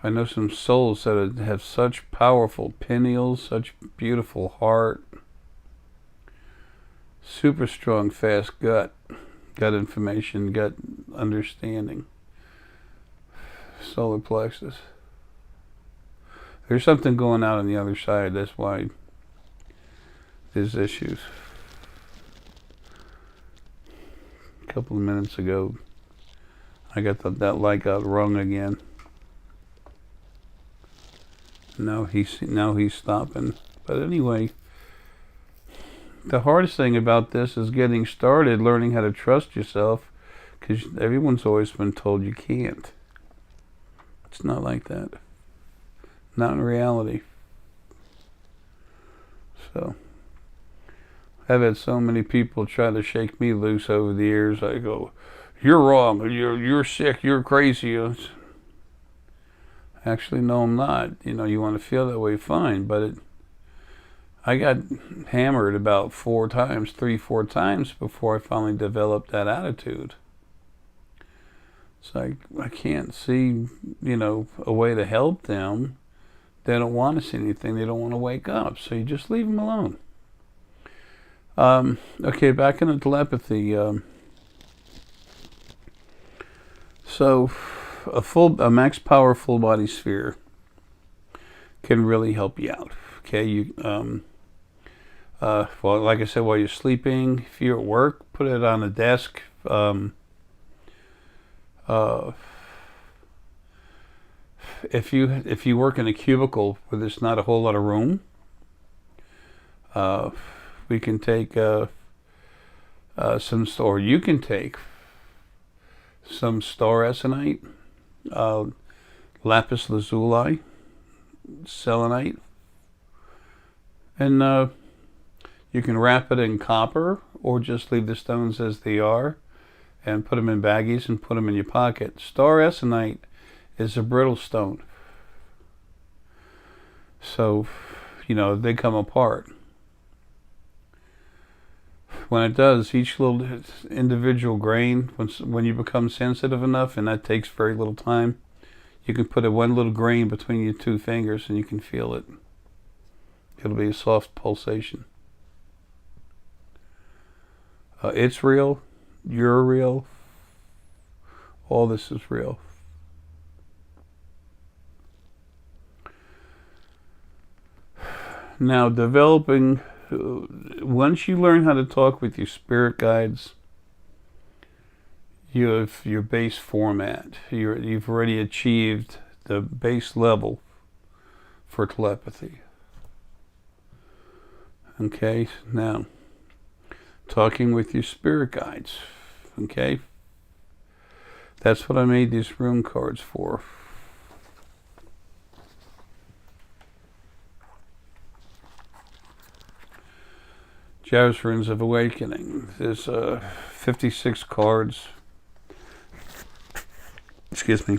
I know some souls that have such powerful pineals, such beautiful heart, super strong, fast gut information, gut understanding, solar plexus. There's something going on the other side. That's why there's issues. A couple of minutes ago, I got that light got rung again. Now he's stopping. But anyway, the hardest thing about this is getting started, learning how to trust yourself, because everyone's always been told you can't. It's not like that. Not in reality. So, I've had so many people try to shake me loose over the years. I go, "You're wrong. You're sick. You're crazy." Actually, no, I'm not. You want to feel that way, fine. But I got hammered about 4 times before I finally developed that attitude. So I can't see, a way to help them. They don't want to see anything. They don't want to wake up. So you just leave them alone. Okay, back into telepathy. So a max power full body sphere can really help you out. Okay, well, like I said, while you're sleeping, if you're at work, put it on a desk. If you work in a cubicle where there's not a whole lot of room, we can take you can take some star essenite, Lapis Lazuli, selenite, and you can wrap it in copper or just leave the stones as they are and put them in baggies and put them in your pocket. Star essenite is a brittle stone, so they come apart. When it does, each little individual grain, when you become sensitive enough, and that takes very little time, you can put one little grain between your 2 fingers and you can feel it. It'll be a soft pulsation. It's real. You're real. All this is real. Now, once you learn how to talk with your spirit guides, you have your base format. You've already achieved the base level for telepathy. Okay, now, talking with your spirit guides. Okay, that's what I made these rune cards for. Jazz Runes of Awakening. There's 56 cards. Excuse me.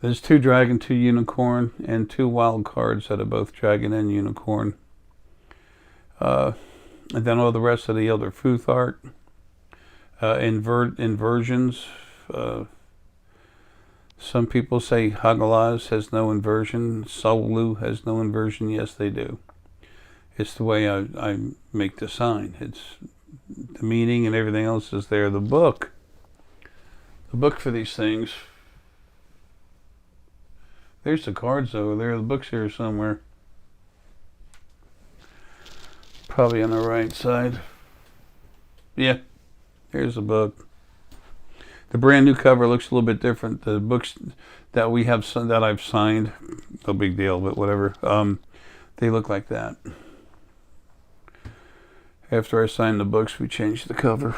There's 2 dragon, 2 unicorn, and 2 wild cards that are both dragon and unicorn. And then all the rest of the other Futh art. Inversions. Some people say Hagalaz has no inversion. Solu has no inversion. Yes, they do. It's the way I make the sign. It's the meaning and everything else is there. The book for these things. There's the cards over there. The book's here somewhere. Probably on the right side. Yeah, here's the book. The brand new cover looks a little bit different. The books that we have that I've signed, no big deal, but whatever. They look like that. After I signed the books, we changed the cover.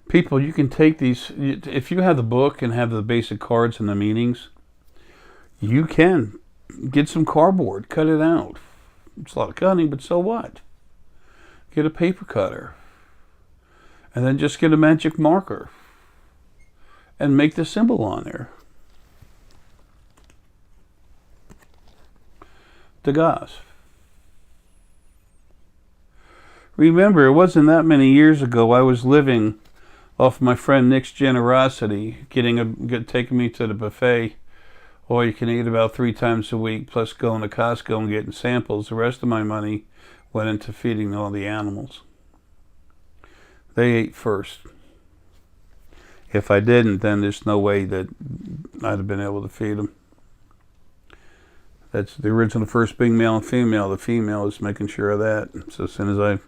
People, you can take these, if you have the book and have the basic cards and the meanings, you can get some cardboard, cut it out. It's a lot of cutting, but so what? Get a paper cutter. And then just get a magic marker and make the symbol on there. Degas. Remember, it wasn't that many years ago I was living off my friend Nick's generosity, taking me to the buffet, or you can eat about 3 times a week, plus going to Costco and getting samples. The rest of my money went into feeding all the animals. They ate first. If I didn't, then there's no way that I'd have been able to feed them. That's the original first being male and female. The female is making sure of that. So as soon as I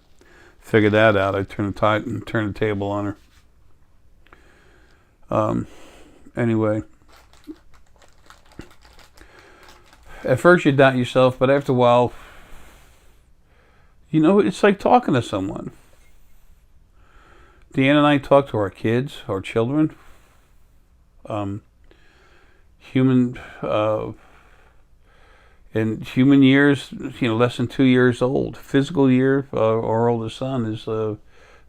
figured that out, I turned the table on her. Anyway, at first you doubt yourself, but after a while, you know, it's like talking to someone. Deanna and I talk to our kids, our children, human, in human years, you know, less than 2 years old. Physical year, our oldest son is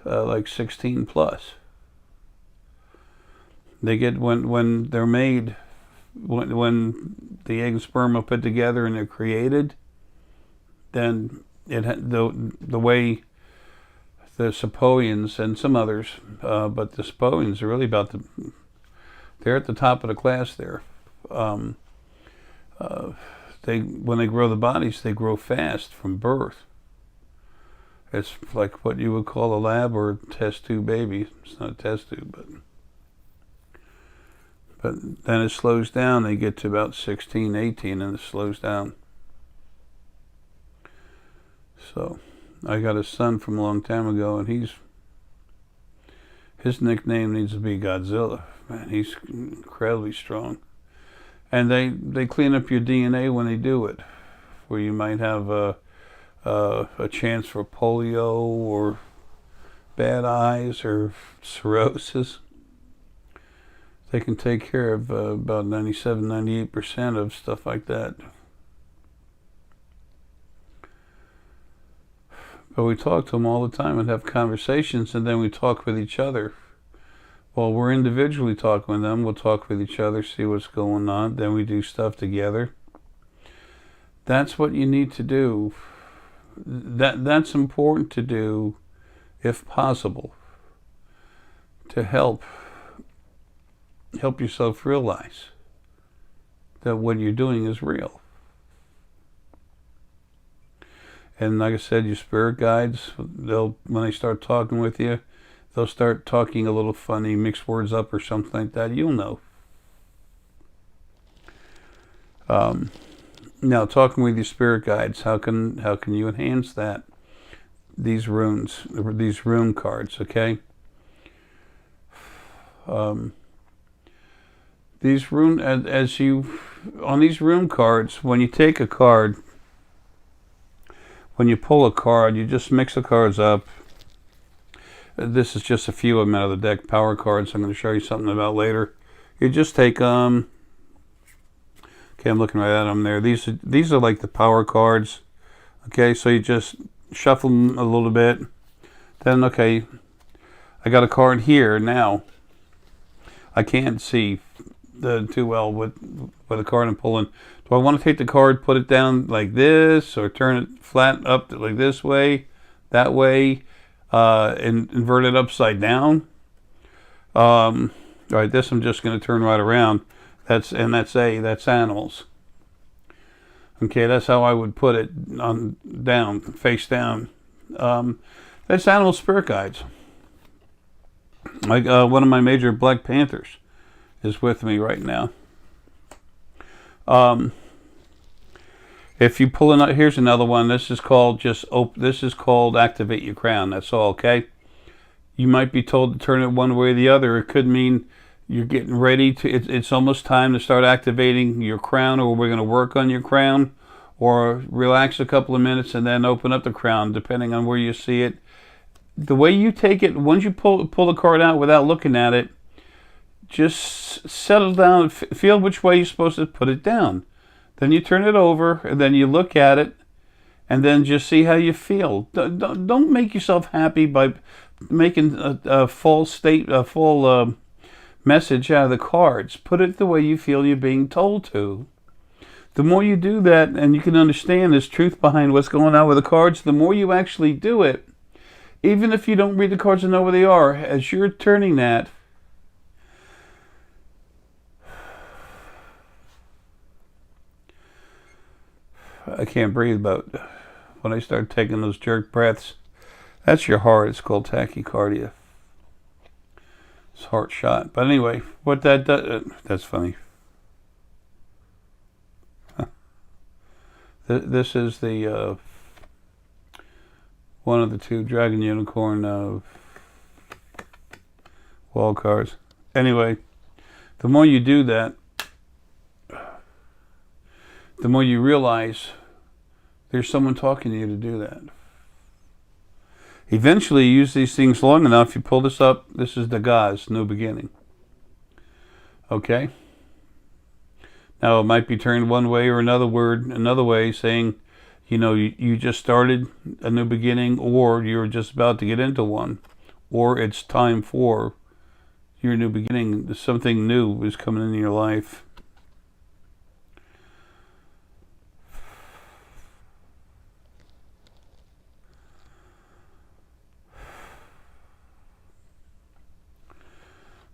like 16 plus. They get, when they're made, when the egg and sperm are put together and they're created, then the way the Sepoians and some others, but the Sepoians are really they're at the top of the class there. When they grow the bodies, they grow fast from birth. It's like what you would call a lab or a test tube baby. It's not a test tube, but then it slows down. They get to about 16, 18, and it slows down. So I got a son from a long time ago, and his nickname needs to be Godzilla. Man, he's incredibly strong. And they clean up your DNA when they do it, where you might have a chance for polio or bad eyes or cirrhosis. They can take care of about 97, 98% of stuff like that. But we talk to them all the time and have conversations, and then we talk with each other. While we're individually talking with them, we'll talk with each other, see what's going on, then we do stuff together. That's what you need to do. That's important to do, if possible, to help yourself realize that what you're doing is real. And like I said, your spirit guides, when they start talking with you, they'll start talking a little funny, mix words up or something like that. You'll know. Now, talking with your spirit guides, how can you enhance that? These runes, these rune cards, okay? These rune, on these rune cards, when you take a card, when you pull a card, you just mix the cards up. This is just a few of them out of the deck, power cards I'm going to show you something about later. You just take okay, I'm looking right at them there. These are like the power cards. Okay, so you just shuffle them a little bit. Then, okay, I got a card here now. I can't see too well with a card I'm pulling. Do I want to take the card, put it down like this, or turn it flat up like this way, that way, and invert it upside down? All right, this I'm just going to turn right around. That's animals. Okay, that's how I would put it on down, face down. That's animal spirit guides. Like one of my major Black Panthers is with me right now. If you pull it, here's another one. This is called activate your crown. That's all, okay? You might be told to turn it one way or the other. It could mean you're getting ready to, it's almost time to start activating your crown, or we're going to work on your crown, or relax a couple of minutes and then open up the crown, depending on where you see it. The way you take it, once you pull the card out without looking at it, just settle down, feel which way you're supposed to put it down. Then you turn it over, and then you look at it, and then just see how you feel. Don't make yourself happy by making a false message out of the cards. Put it the way you feel you're being told to. The more you do that, and you can understand there's truth behind what's going on with the cards, the more you actually do it, even if you don't read the cards and know where they are, as you're turning that, I can't breathe, but when I start taking those jerk breaths, that's your heart. It's called tachycardia. It's heart shot. But anyway, what that does, that's funny. This is the one of the two Dragon Unicorn wall cards. Anyway, the more you do that, the more you realize there's someone talking to you to do that. Eventually, you use these things long enough, you pull this up. This is the Gaz, new beginning. Okay? Now, it might be turned one way or another way, saying, you know, you just started a new beginning, or you're just about to get into one, or it's time for your new beginning. Something new is coming into your life.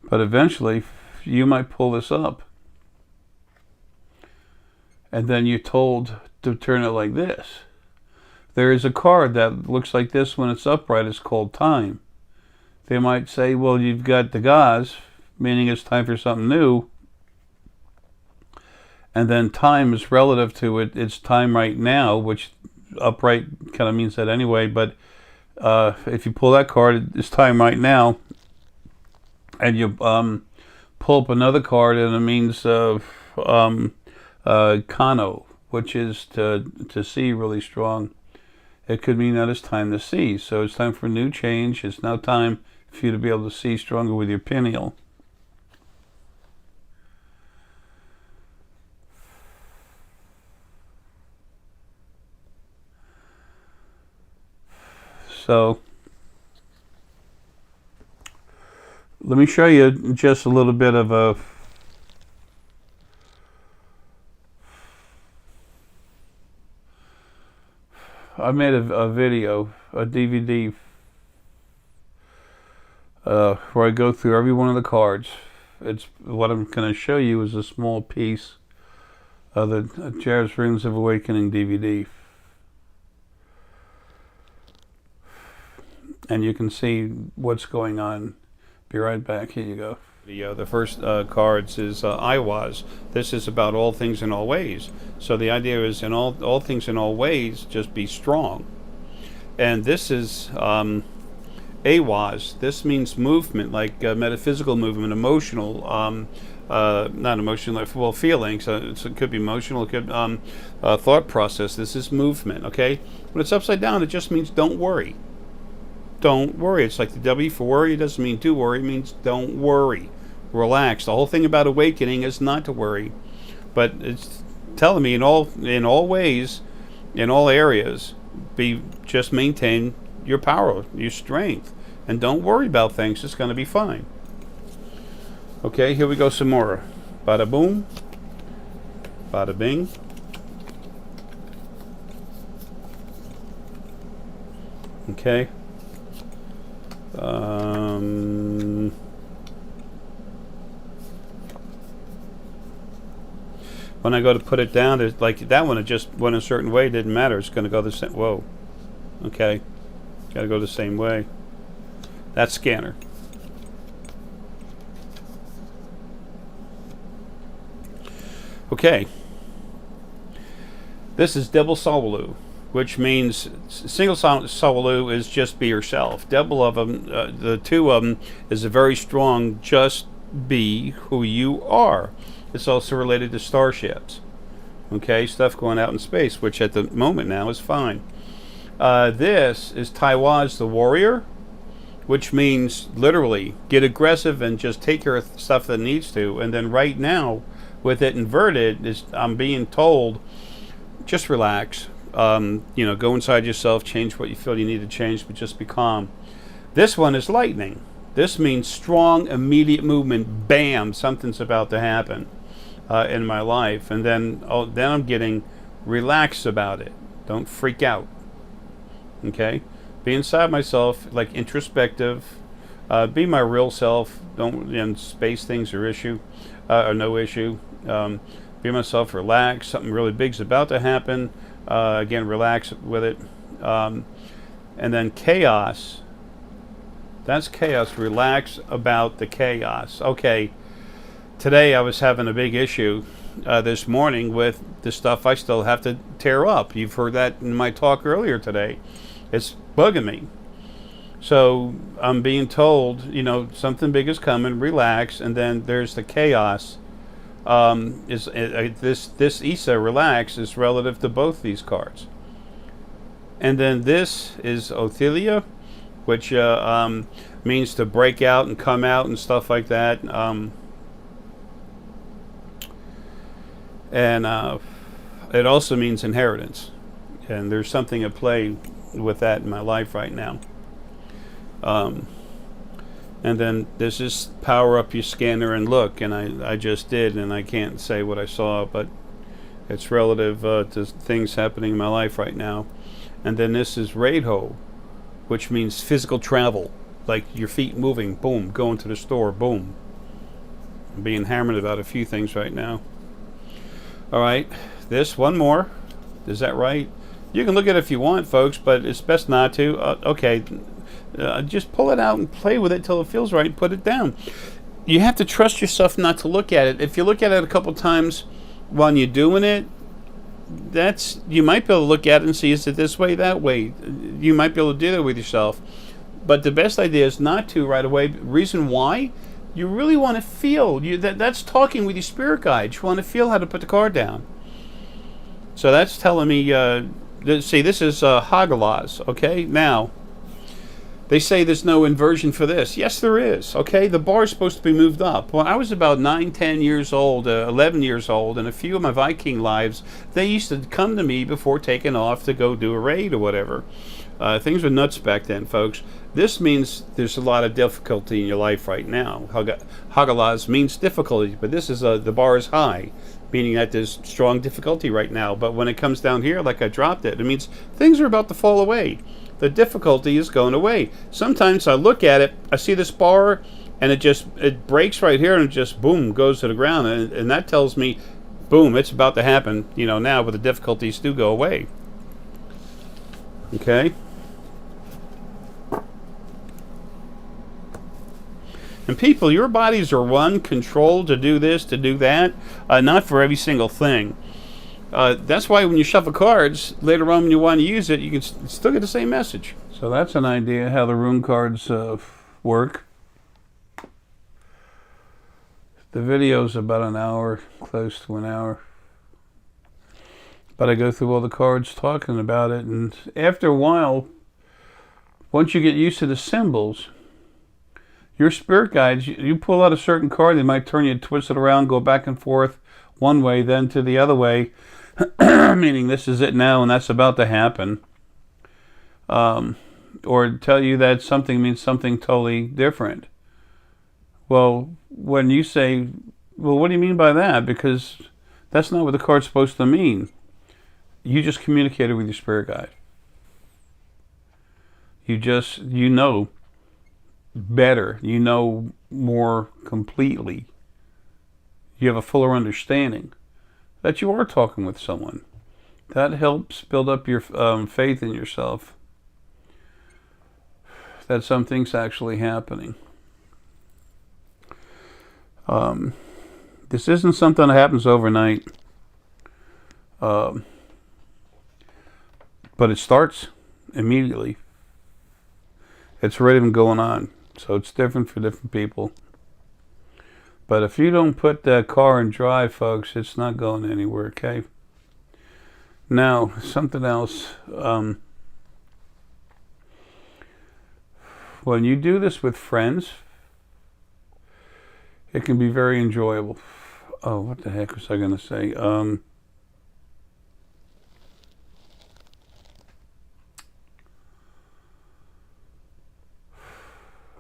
But eventually, you might pull this up. And then you're told to turn it like this. There is a card that looks like this when it's upright. It's called time. They might say, well, you've got the Gaz, meaning it's time for something new. And then time is relative to it. It's time right now, which upright kind of means that anyway. But if you pull that card, it's time right now. And you pull up another card, and it means Kano, which is to see really strong. It could mean that it's time to see. So it's time for a new change. It's now time for you to be able to see stronger with your pineal. So let me show you just a little bit of a I made a video, a DVD, where I go through every one of the cards. It's what I'm going to show you is a small piece of the Jazz Rings of Awakening DVD. And you can see what's going on. Be right back. Here you go. The first cards is I was. This is about all things in all ways. So the idea is in all things in all ways, just be strong. And this is AWAS. This means movement, like metaphysical movement, emotional, not emotional, well, feelings. So it could be emotional, it could thought process. This is movement, okay? When it's upside down, it just means don't worry. Don't worry. It's like the W for worry. It doesn't mean do worry. It means don't worry. Relax. The whole thing about awakening is not to worry, but it's telling me in all ways, in all areas, just maintain your power, your strength, and don't worry about things. It's going to be fine. Okay, here we go some more. Bada boom, bada bing. Okay. When I go to put it down, there's like that one. It just went a certain way. It didn't matter. It's going to go the same. Whoa. Okay. Got to go the same way. That's scanner. Okay. This is double Sawalu, which means single Sawalu is just be yourself. Double of them, the two of them, is a very strong just be who you are. It's also related to starships. Okay, stuff going out in space, which at the moment now is fine. This is Taiwan's the warrior, which means literally get aggressive and just take care of stuff that needs to. And then right now, with it inverted, I'm being told, just relax. Go inside yourself, change what you feel you need to change, but just be calm. This one is lightning. This means strong, immediate movement. Bam! Something's about to happen in my life, and then I'm getting relaxed about it. Don't freak out. Okay, be inside myself, like introspective. Be my real self. Don't space things or no issue. Be myself. Relax. Something really big's about to happen. Again, relax with it. And then chaos. That's chaos. Relax about the chaos. Okay. Today I was having a big issue this morning with the stuff I still have to tear up. You've heard that in my talk earlier today. It's bugging me. So I'm being told, something big is coming, relax, and then there's the chaos. This Issa, relax, is relative to both these cards. And then this is Othelia, which means to break out and come out and stuff like that. And it also means inheritance. And there's something at play with that in my life right now. And then this is power up your scanner and look. And I just did, and I can't say what I saw, but it's relative to things happening in my life right now. And then this is Radho, which means physical travel, like your feet moving, boom, going to the store, boom. I'm being hammered about a few things right now. All right, this one more. Is that right? You can look at it if you want, folks, but it's best not to. Okay, just pull it out and play with it till it feels right and put it down. You have to trust yourself not to look at it. If you look at it a couple times while you're doing it, you might be able to look at it and see, is it this way, that way? You might be able to do that with yourself. But the best idea is not to right away. Reason why? You really want to feel. That's talking with your spirit guide. You want to feel how to put the card down. So that's telling me, see, this is Hagalaz, okay? Now, they say there's no inversion for this. Yes, there is, okay? The bar is supposed to be moved up. When I was about 9, 10 years old, 11 years old, and a few of my Viking lives, they used to come to me before taking off to go do a raid or whatever. Things were nuts back then, folks. This means there's a lot of difficulty in your life right now. Hagalaz means difficulty, but this is the bar is high, meaning that there's strong difficulty right now. But when it comes down here, like I dropped it, it means things are about to fall away. The difficulty is going away. Sometimes I look at it, I see this bar, and it breaks right here, and it just, boom, goes to the ground. And that tells me, boom, it's about to happen, now, but the difficulties do go away. Okay? And people, your bodies are run, controlled to do this, to do that, not for every single thing. That's why when you shuffle cards, later on when you want to use it, you can still get the same message. So that's an idea how the rune cards work. The video's about an hour, close to an hour. But I go through all the cards talking about it, and after a while, once you get used to the symbols, your spirit guides, you pull out a certain card, they might turn you, twist it around, go back and forth one way, then to the other way, meaning this is it now and that's about to happen. Or tell you that something means something totally different. Well, when you say, well, what do you mean by that? Because that's not what the card's supposed to mean. You just communicated with your spirit guide. You know better. You know more completely. You have a fuller understanding that you are talking with someone. That helps build up your faith in yourself. That something's actually happening. This isn't something that happens overnight. But it starts immediately. It's already been going on. So it's different for different people. But if you don't put that car in drive, folks, it's not going anywhere, okay? Now, something else. When you do this with friends, it can be very enjoyable. Oh, what the heck was I going to say?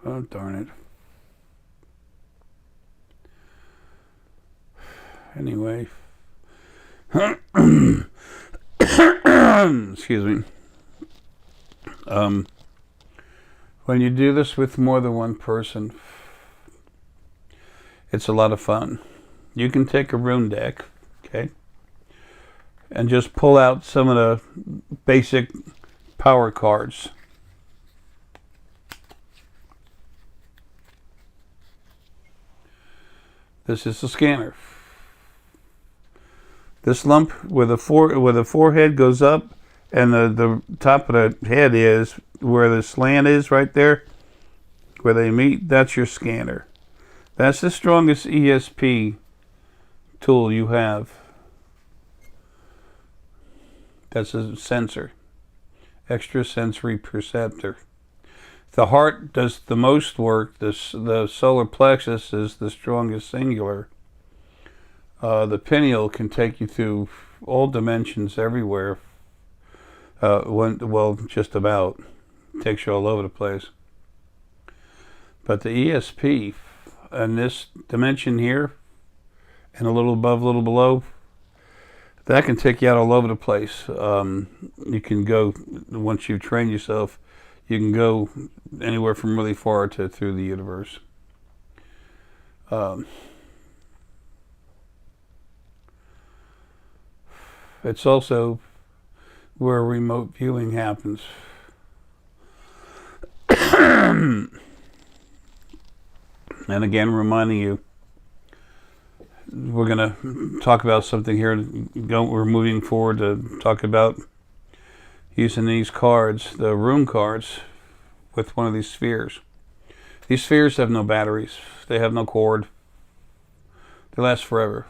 Oh, darn it. Anyway. Excuse me. When you do this with more than one person, it's a lot of fun. You can take a rune deck, okay, and just pull out some of the basic power cards. This is the scanner. This lump where the forehead goes up and the top of the head is, where the slant is right there, where they meet, that's your scanner. That's the strongest ESP tool you have. That's a sensor, extrasensory perceptor. The heart does the most work. The solar plexus is the strongest singular. The pineal can take you through all dimensions everywhere. Just about. Takes you all over the place. But the ESP, and this dimension here, and a little above, a little below, that can take you out all over the place. You can go, once you've trained yourself, you can go anywhere from really far to through the universe. It's also where remote viewing happens. And again, reminding you, we're going to talk about something here. We're moving forward to talk about using these cards, the room cards, with one of these spheres. These spheres have no batteries. They have no cord. They last forever.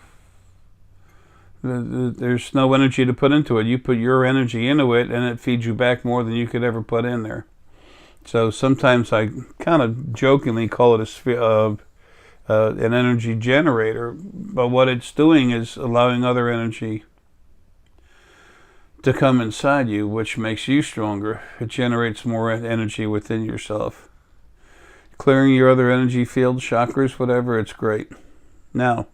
There's no energy to put into it. You put your energy into it, and it feeds you back more than you could ever put in there. So sometimes I kind of jokingly call it a sphere, an energy generator, but what it's doing is allowing other energy to come inside you, which makes you stronger. It generates more energy within yourself. Clearing your other energy field, chakras, whatever, it's great. Now,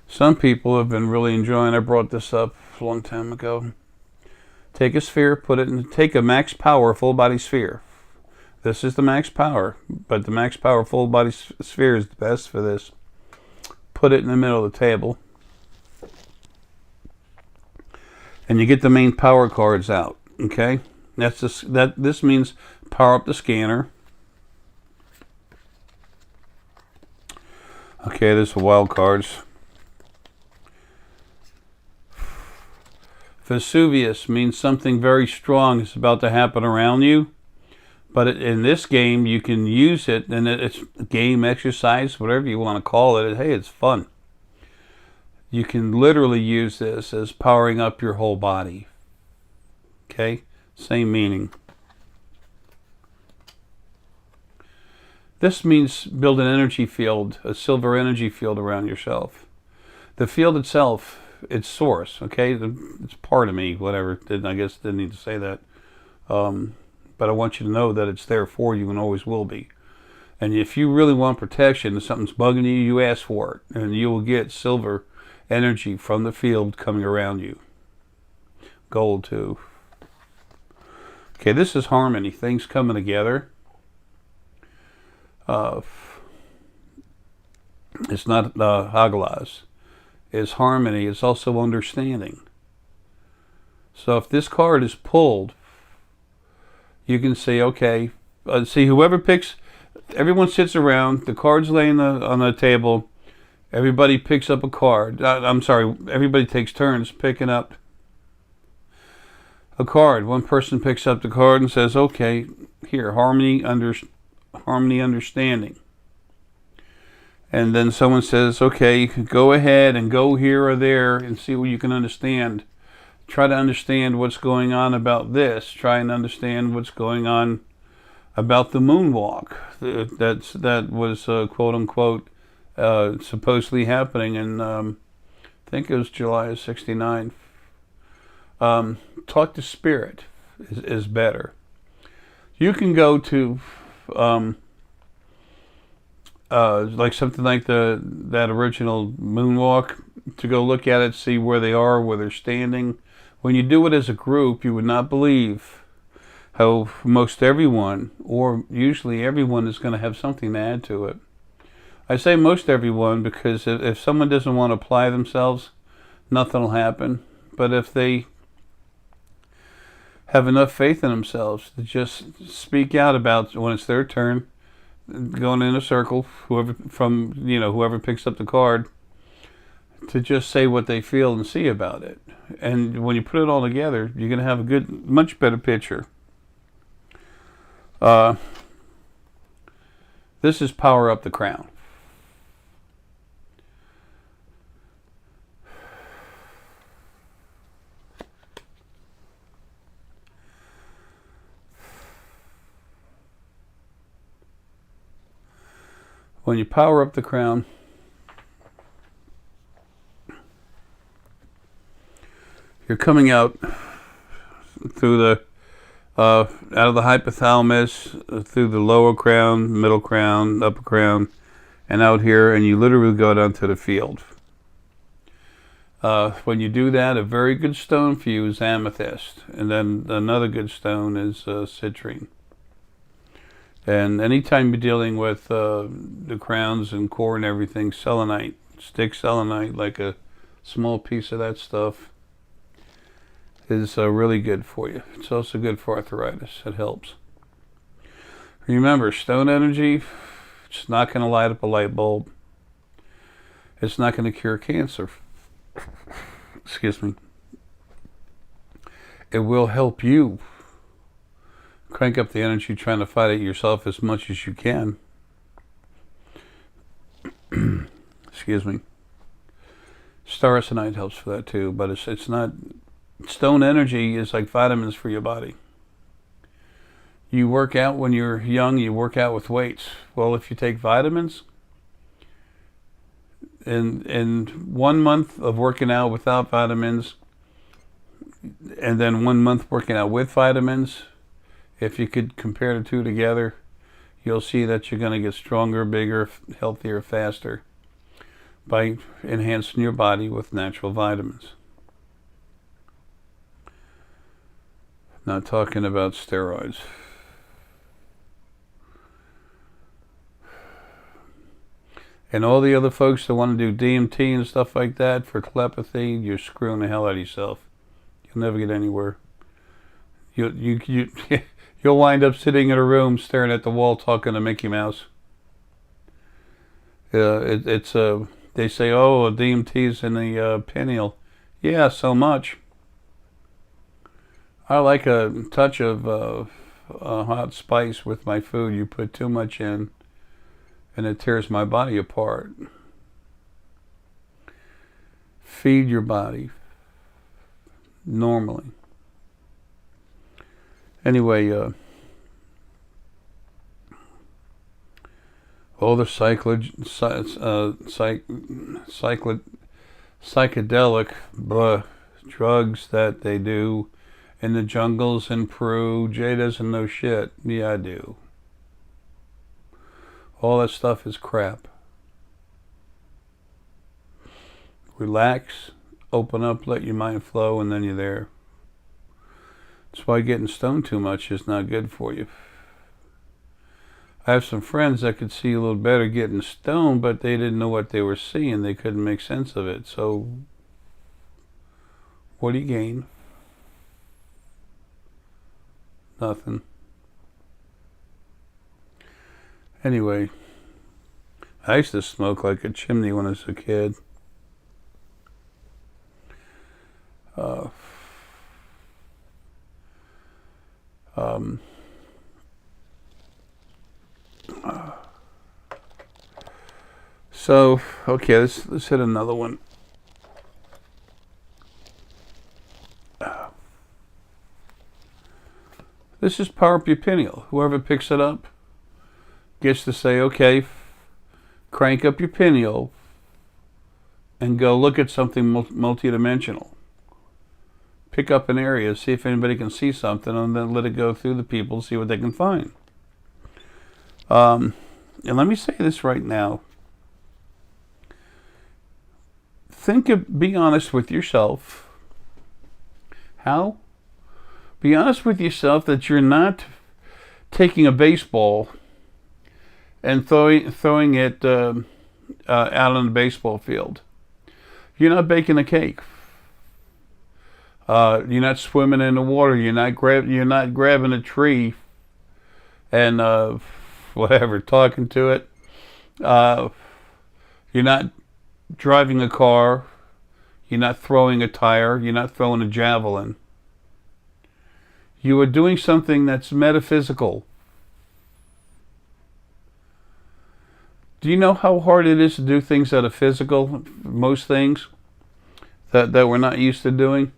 some people have been really enjoying, I brought this up a long time ago. Take a sphere, take a max power full body sphere. This is the max power, but the max power full body sphere is the best for this. Put it in the middle of the table. And you get the main power cards out, okay? This means power up the scanner. Okay, there's the wild cards. Vesuvius means something very strong is about to happen around you. But in this game, you can use it, and it's game, exercise, whatever you want to call it. Hey, it's fun. You can literally use this as powering up your whole body. Okay? Same meaning. This means build an energy field, a silver energy field around yourself. The field itself, its source, okay? It's part of me, whatever. I guess didn't need to say that. But I want you to know that it's there for you and always will be. And if you really want protection, if something's bugging you, you ask for it. And you will get silver energy from the field coming around you. Gold too. Okay, this is harmony. Things coming together. It's not Hagalaz. It's harmony. It's also understanding. So if this card is pulled, you can say, okay, see whoever picks, everyone sits around, the card's laying on the table, everybody picks up a card. Everybody takes turns picking up a card. One person picks up the card and says, okay, here, harmony, understanding. And then someone says, okay, go ahead and go here or there and see what you can understand. Try to understand what's going on about this. Try and understand what's going on about the moonwalk. That was quote unquote supposedly happening in I think it was July of '69. Talk to spirit is better. You can go to like something like that original moonwalk to go look at it, see where they are, where they're standing. When you do it as a group, you would not believe how most everyone, or usually everyone, is going to have something to add to it. I say most everyone because if someone doesn't want to apply themselves, nothing will happen. But if they have enough faith in themselves to just speak out about when it's their turn, going in a circle, whoever picks up the card, to just say what they feel and see about it. And when you put it all together, you're going to have a much better picture. This is Power Up the Crown. When you power up the crown, you're coming out through the out of the hypothalamus, through the lower crown, middle crown, upper crown, and out here, and you literally go down to the field. When you do that, a very good stone for you is amethyst, and then another good stone is citrine. And anytime you're dealing with the crowns and core and everything, selenite, stick selenite, like a small piece of that stuff, is really good for you. It's also good for arthritis. It helps. Remember, stone energy, it's not going to light up a light bulb. It's not going to cure cancer. Excuse me. It will help you crank up the energy trying to fight it yourself as much as you can. Excuse me. Staracenite helps for that too, but it's not. Stone energy is like vitamins for your body. You work out when you're young, you work out with weights. Well, if you take vitamins, in 1 month of working out without vitamins, and then 1 month working out with vitamins, if you could compare the two together, you'll see that you're going to get stronger, bigger, healthier, faster by enhancing your body with natural vitamins. Not talking about steroids. And all the other folks that want to do DMT and stuff like that for telepathy, you're screwing the hell out of yourself. You'll never get anywhere. You'll wind up sitting in a room staring at the wall talking to Mickey Mouse. They say, oh, DMT's in the pineal. Yeah, so much. I like a touch of hot spice with my food. You put too much in, and it tears my body apart. Feed your body normally. Anyway, all the psychedelic drugs that they do in the jungles in Peru, Jay doesn't know shit. Yeah, I do. All that stuff is crap. Relax, open up, let your mind flow, and then you're there. That's why getting stoned too much is not good for you. I have some friends that could see a little better getting stoned, but they didn't know what they were seeing. They couldn't make sense of it. So, what do you gain? Nothing. Anyway, I used to smoke like a chimney when I was a kid. So, okay, let's hit another one. This is Power Up Your Pineal. Whoever picks it up gets to say, okay, crank up your pineal and go look at something multidimensional. Pick up an area, see if anybody can see something, and then let it go through the people, see what they can find. And let me say this right now. Be honest with yourself. How? Be honest with yourself that you're not taking a baseball and throwing it out on the baseball field. You're not baking a cake. You're not swimming in the water. You're not grabbing a tree and whatever, talking to it. You're not driving a car. You're not throwing a tire. You're not throwing a javelin. You are doing something that's metaphysical. Do you know how hard it is to do things that are physical? Most things that we're not used to doing.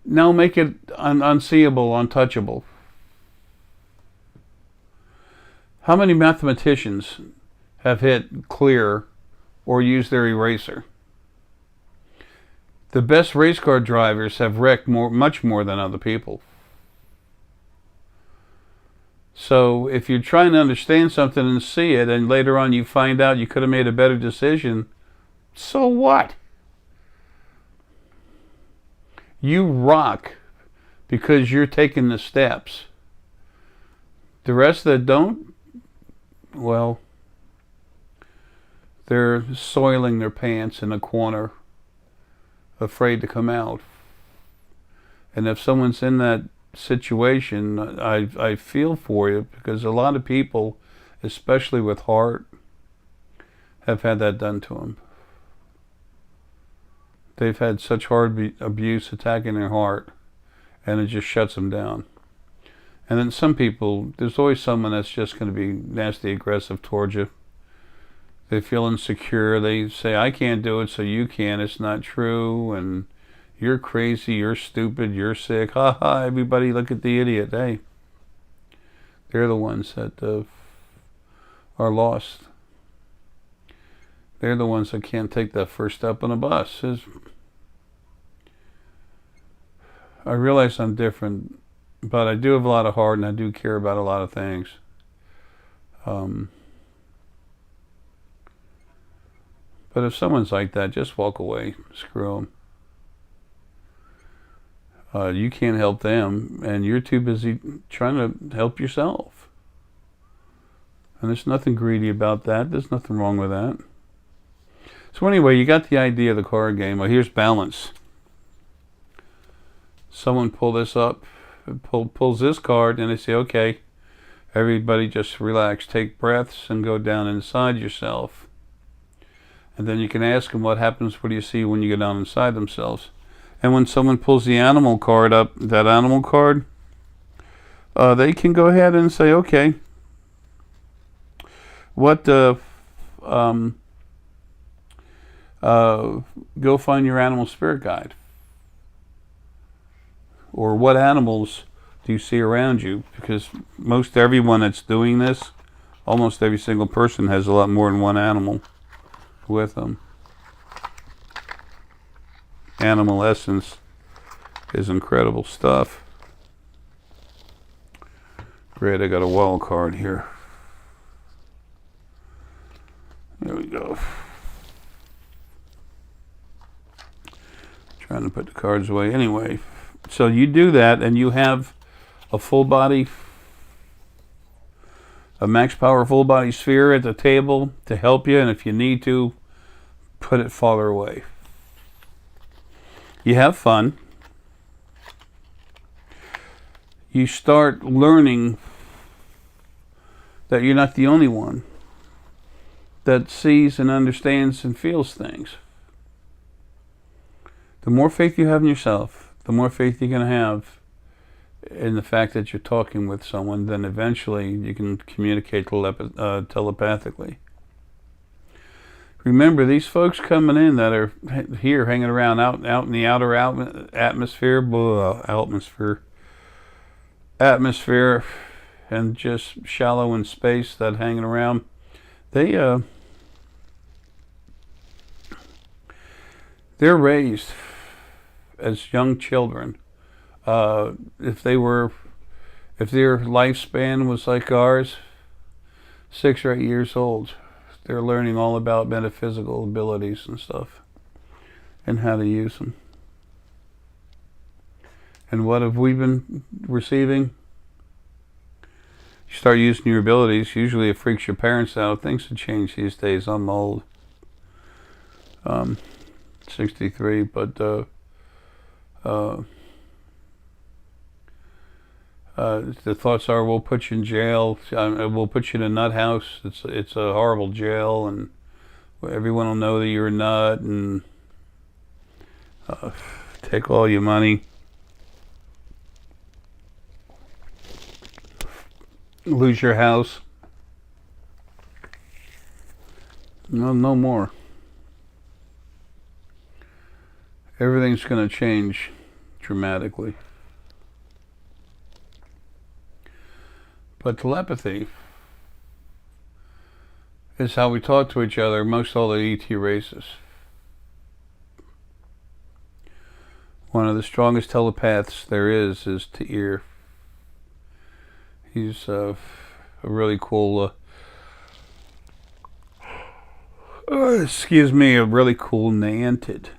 Now make it unseeable, untouchable. How many mathematicians have hit clear or used their eraser? The best race car drivers have wrecked much more than other people. So if you're trying to understand something and see it, and later on you find out you could have made a better decision, so what? You rock because you're taking the steps. The rest that don't, well, they're soiling their pants in a corner, afraid to come out. And if someone's in that situation, I feel for you, because a lot of people, especially with heart, have had that done to them. They've had such hard abuse attacking their heart, and it just shuts them down. And then some people, there's always someone that's just going to be nasty aggressive towards you. They feel insecure. They say, I can't do it, so you can. It's not true. And you're crazy. You're stupid. You're sick. Ha ha, everybody look at the idiot. Hey, they're the ones that are lost. They're the ones that can't take that first step on a bus. I realize I'm different, but I do have a lot of heart, and I do care about a lot of things. But if someone's like that, just walk away. Screw them. You can't help them, and you're too busy trying to help yourself. And there's nothing greedy about that. There's nothing wrong with that. So anyway, you got the idea of the card game. Well, here's balance. Someone pull this up, pulls this card, and they say, okay, everybody just relax, take breaths, and go down inside yourself. And then you can ask them what happens, what do you see when you go down inside themselves? And when someone pulls the animal card up, that animal card, they can go ahead and say, okay, what, go find your animal spirit guide. Or what animals do you see around you? Because most everyone that's doing this, almost every single person has a lot more than one animal with them. Animal essence is incredible stuff. Great, I got a wild card here. There we go. Trying to put the cards away. Anyway, so you do that, and you have a full body, a max power full body sphere at the table to help you, and if you need to, put it farther away. You have fun. You start learning that you're not the only one that sees and understands and feels things. The more faith you have in yourself, the more faith you're going to have in the fact that you're talking with someone, then eventually you can communicate telepathically. Remember, these folks coming in that are here hanging around out in the outer atmosphere, and just shallow in space that hanging around, they're raised as young children. If their lifespan was like ours, 6 or 8 years old, they're learning all about metaphysical abilities and stuff, and how to use them. And what have we been receiving? You start using your abilities, usually it freaks your parents out. Things have changed these days. I'm old. 63, but The thoughts are, we'll put you in jail. We'll put you in a nut house. It's a horrible jail, and everyone will know that you're a nut, and take all your money. Lose your house. No more. Everything's going to change dramatically. But telepathy is how we talk to each other amongst all the ET races. One of the strongest telepaths there is Ta'ir. He's a really cool, a really cool Nantid.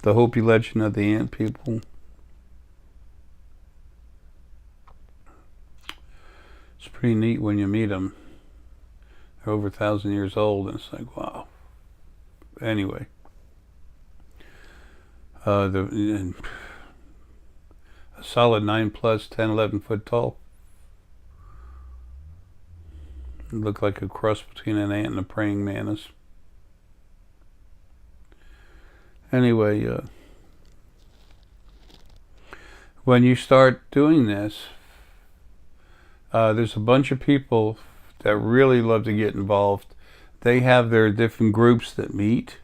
The Hopi legend of the ant people. It's pretty neat when you meet them. They're over 1,000 years old, and it's like, wow. Anyway. A solid 9 plus, 10, 11 foot tall. It looked like a cross between an ant and a praying mantis. Anyway, when you start doing this, there's a bunch of people that really love to get involved. They have their different groups that meet,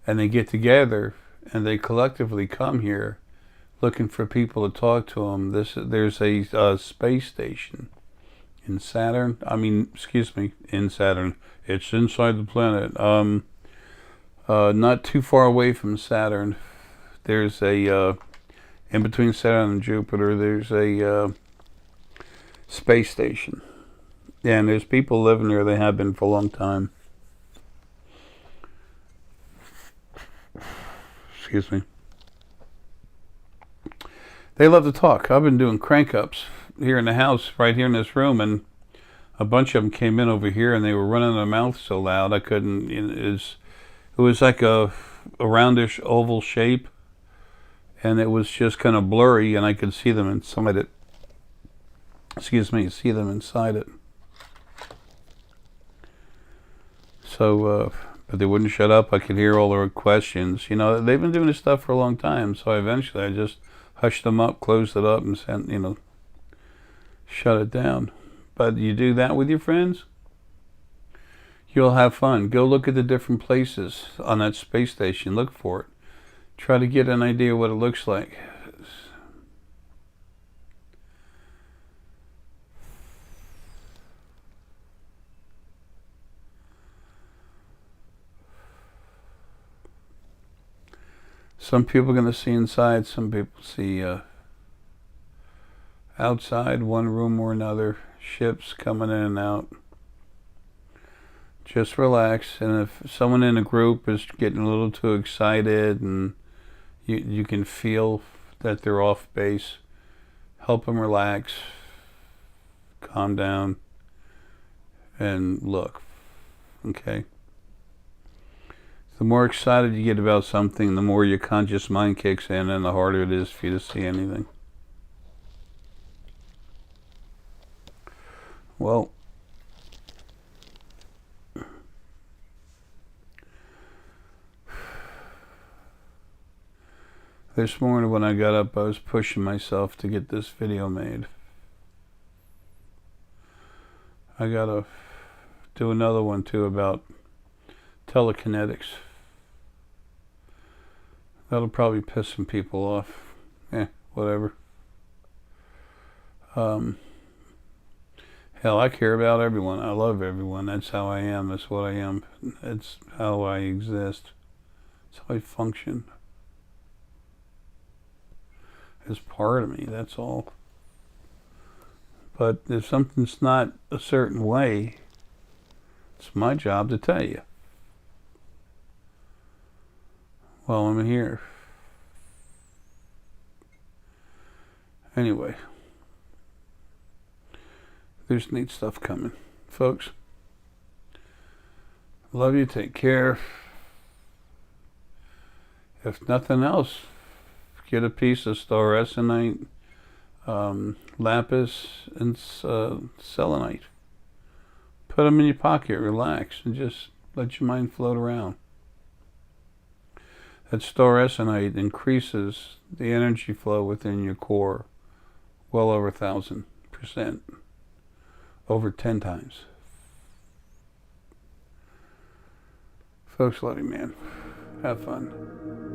and they get together, and they collectively come here looking for people to talk to them. There's a space station in Saturn. In Saturn. It's inside the planet. Not too far away from Saturn. There's in between Saturn and Jupiter, there's a space station. And there's people living there. They have been for a long time. Excuse me. They love to talk. I've been doing crank-ups here in the house, right here in this room, and a bunch of them came in over here, and they were running their mouth so loud I couldn't. It was like a roundish oval shape, and it was just kind of blurry, and I could see them inside it. See them inside it. So, but they wouldn't shut up. I could hear all their questions. You know, they've been doing this stuff for a long time, so eventually I just hushed them up, closed it up, and shut it down. But you do that with your friends, you'll have fun. Go look at the different places on that space station. Look for it. Try to get an idea what it looks like. Some people are going to see inside, some people see outside, one room or another, ships coming in and out. Just relax, and if someone in a group is getting a little too excited and you can feel that they're off base, help them relax, calm down, and look, okay? The more excited you get about something, the more your conscious mind kicks in, and the harder it is for you to see anything. Well, this morning when I got up, I was pushing myself to get this video made. I gotta do another one too about telekinetics. That'll probably piss some people off. Whatever. Hell, I care about everyone. I love everyone. That's how I am. That's what I am. That's how I exist. That's how I function. It's part of me, that's all. But if something's not a certain way, it's my job to tell you. Well, I'm here. Anyway, there's neat stuff coming, folks. Love you, take care. If nothing else, get a piece of star Essenite, lapis, and selenite. Put them in your pocket, relax, and just let your mind float around. That star essonite increases the energy flow within your core well over 1,000%, over 10 times. Folks, love you, man. Have fun.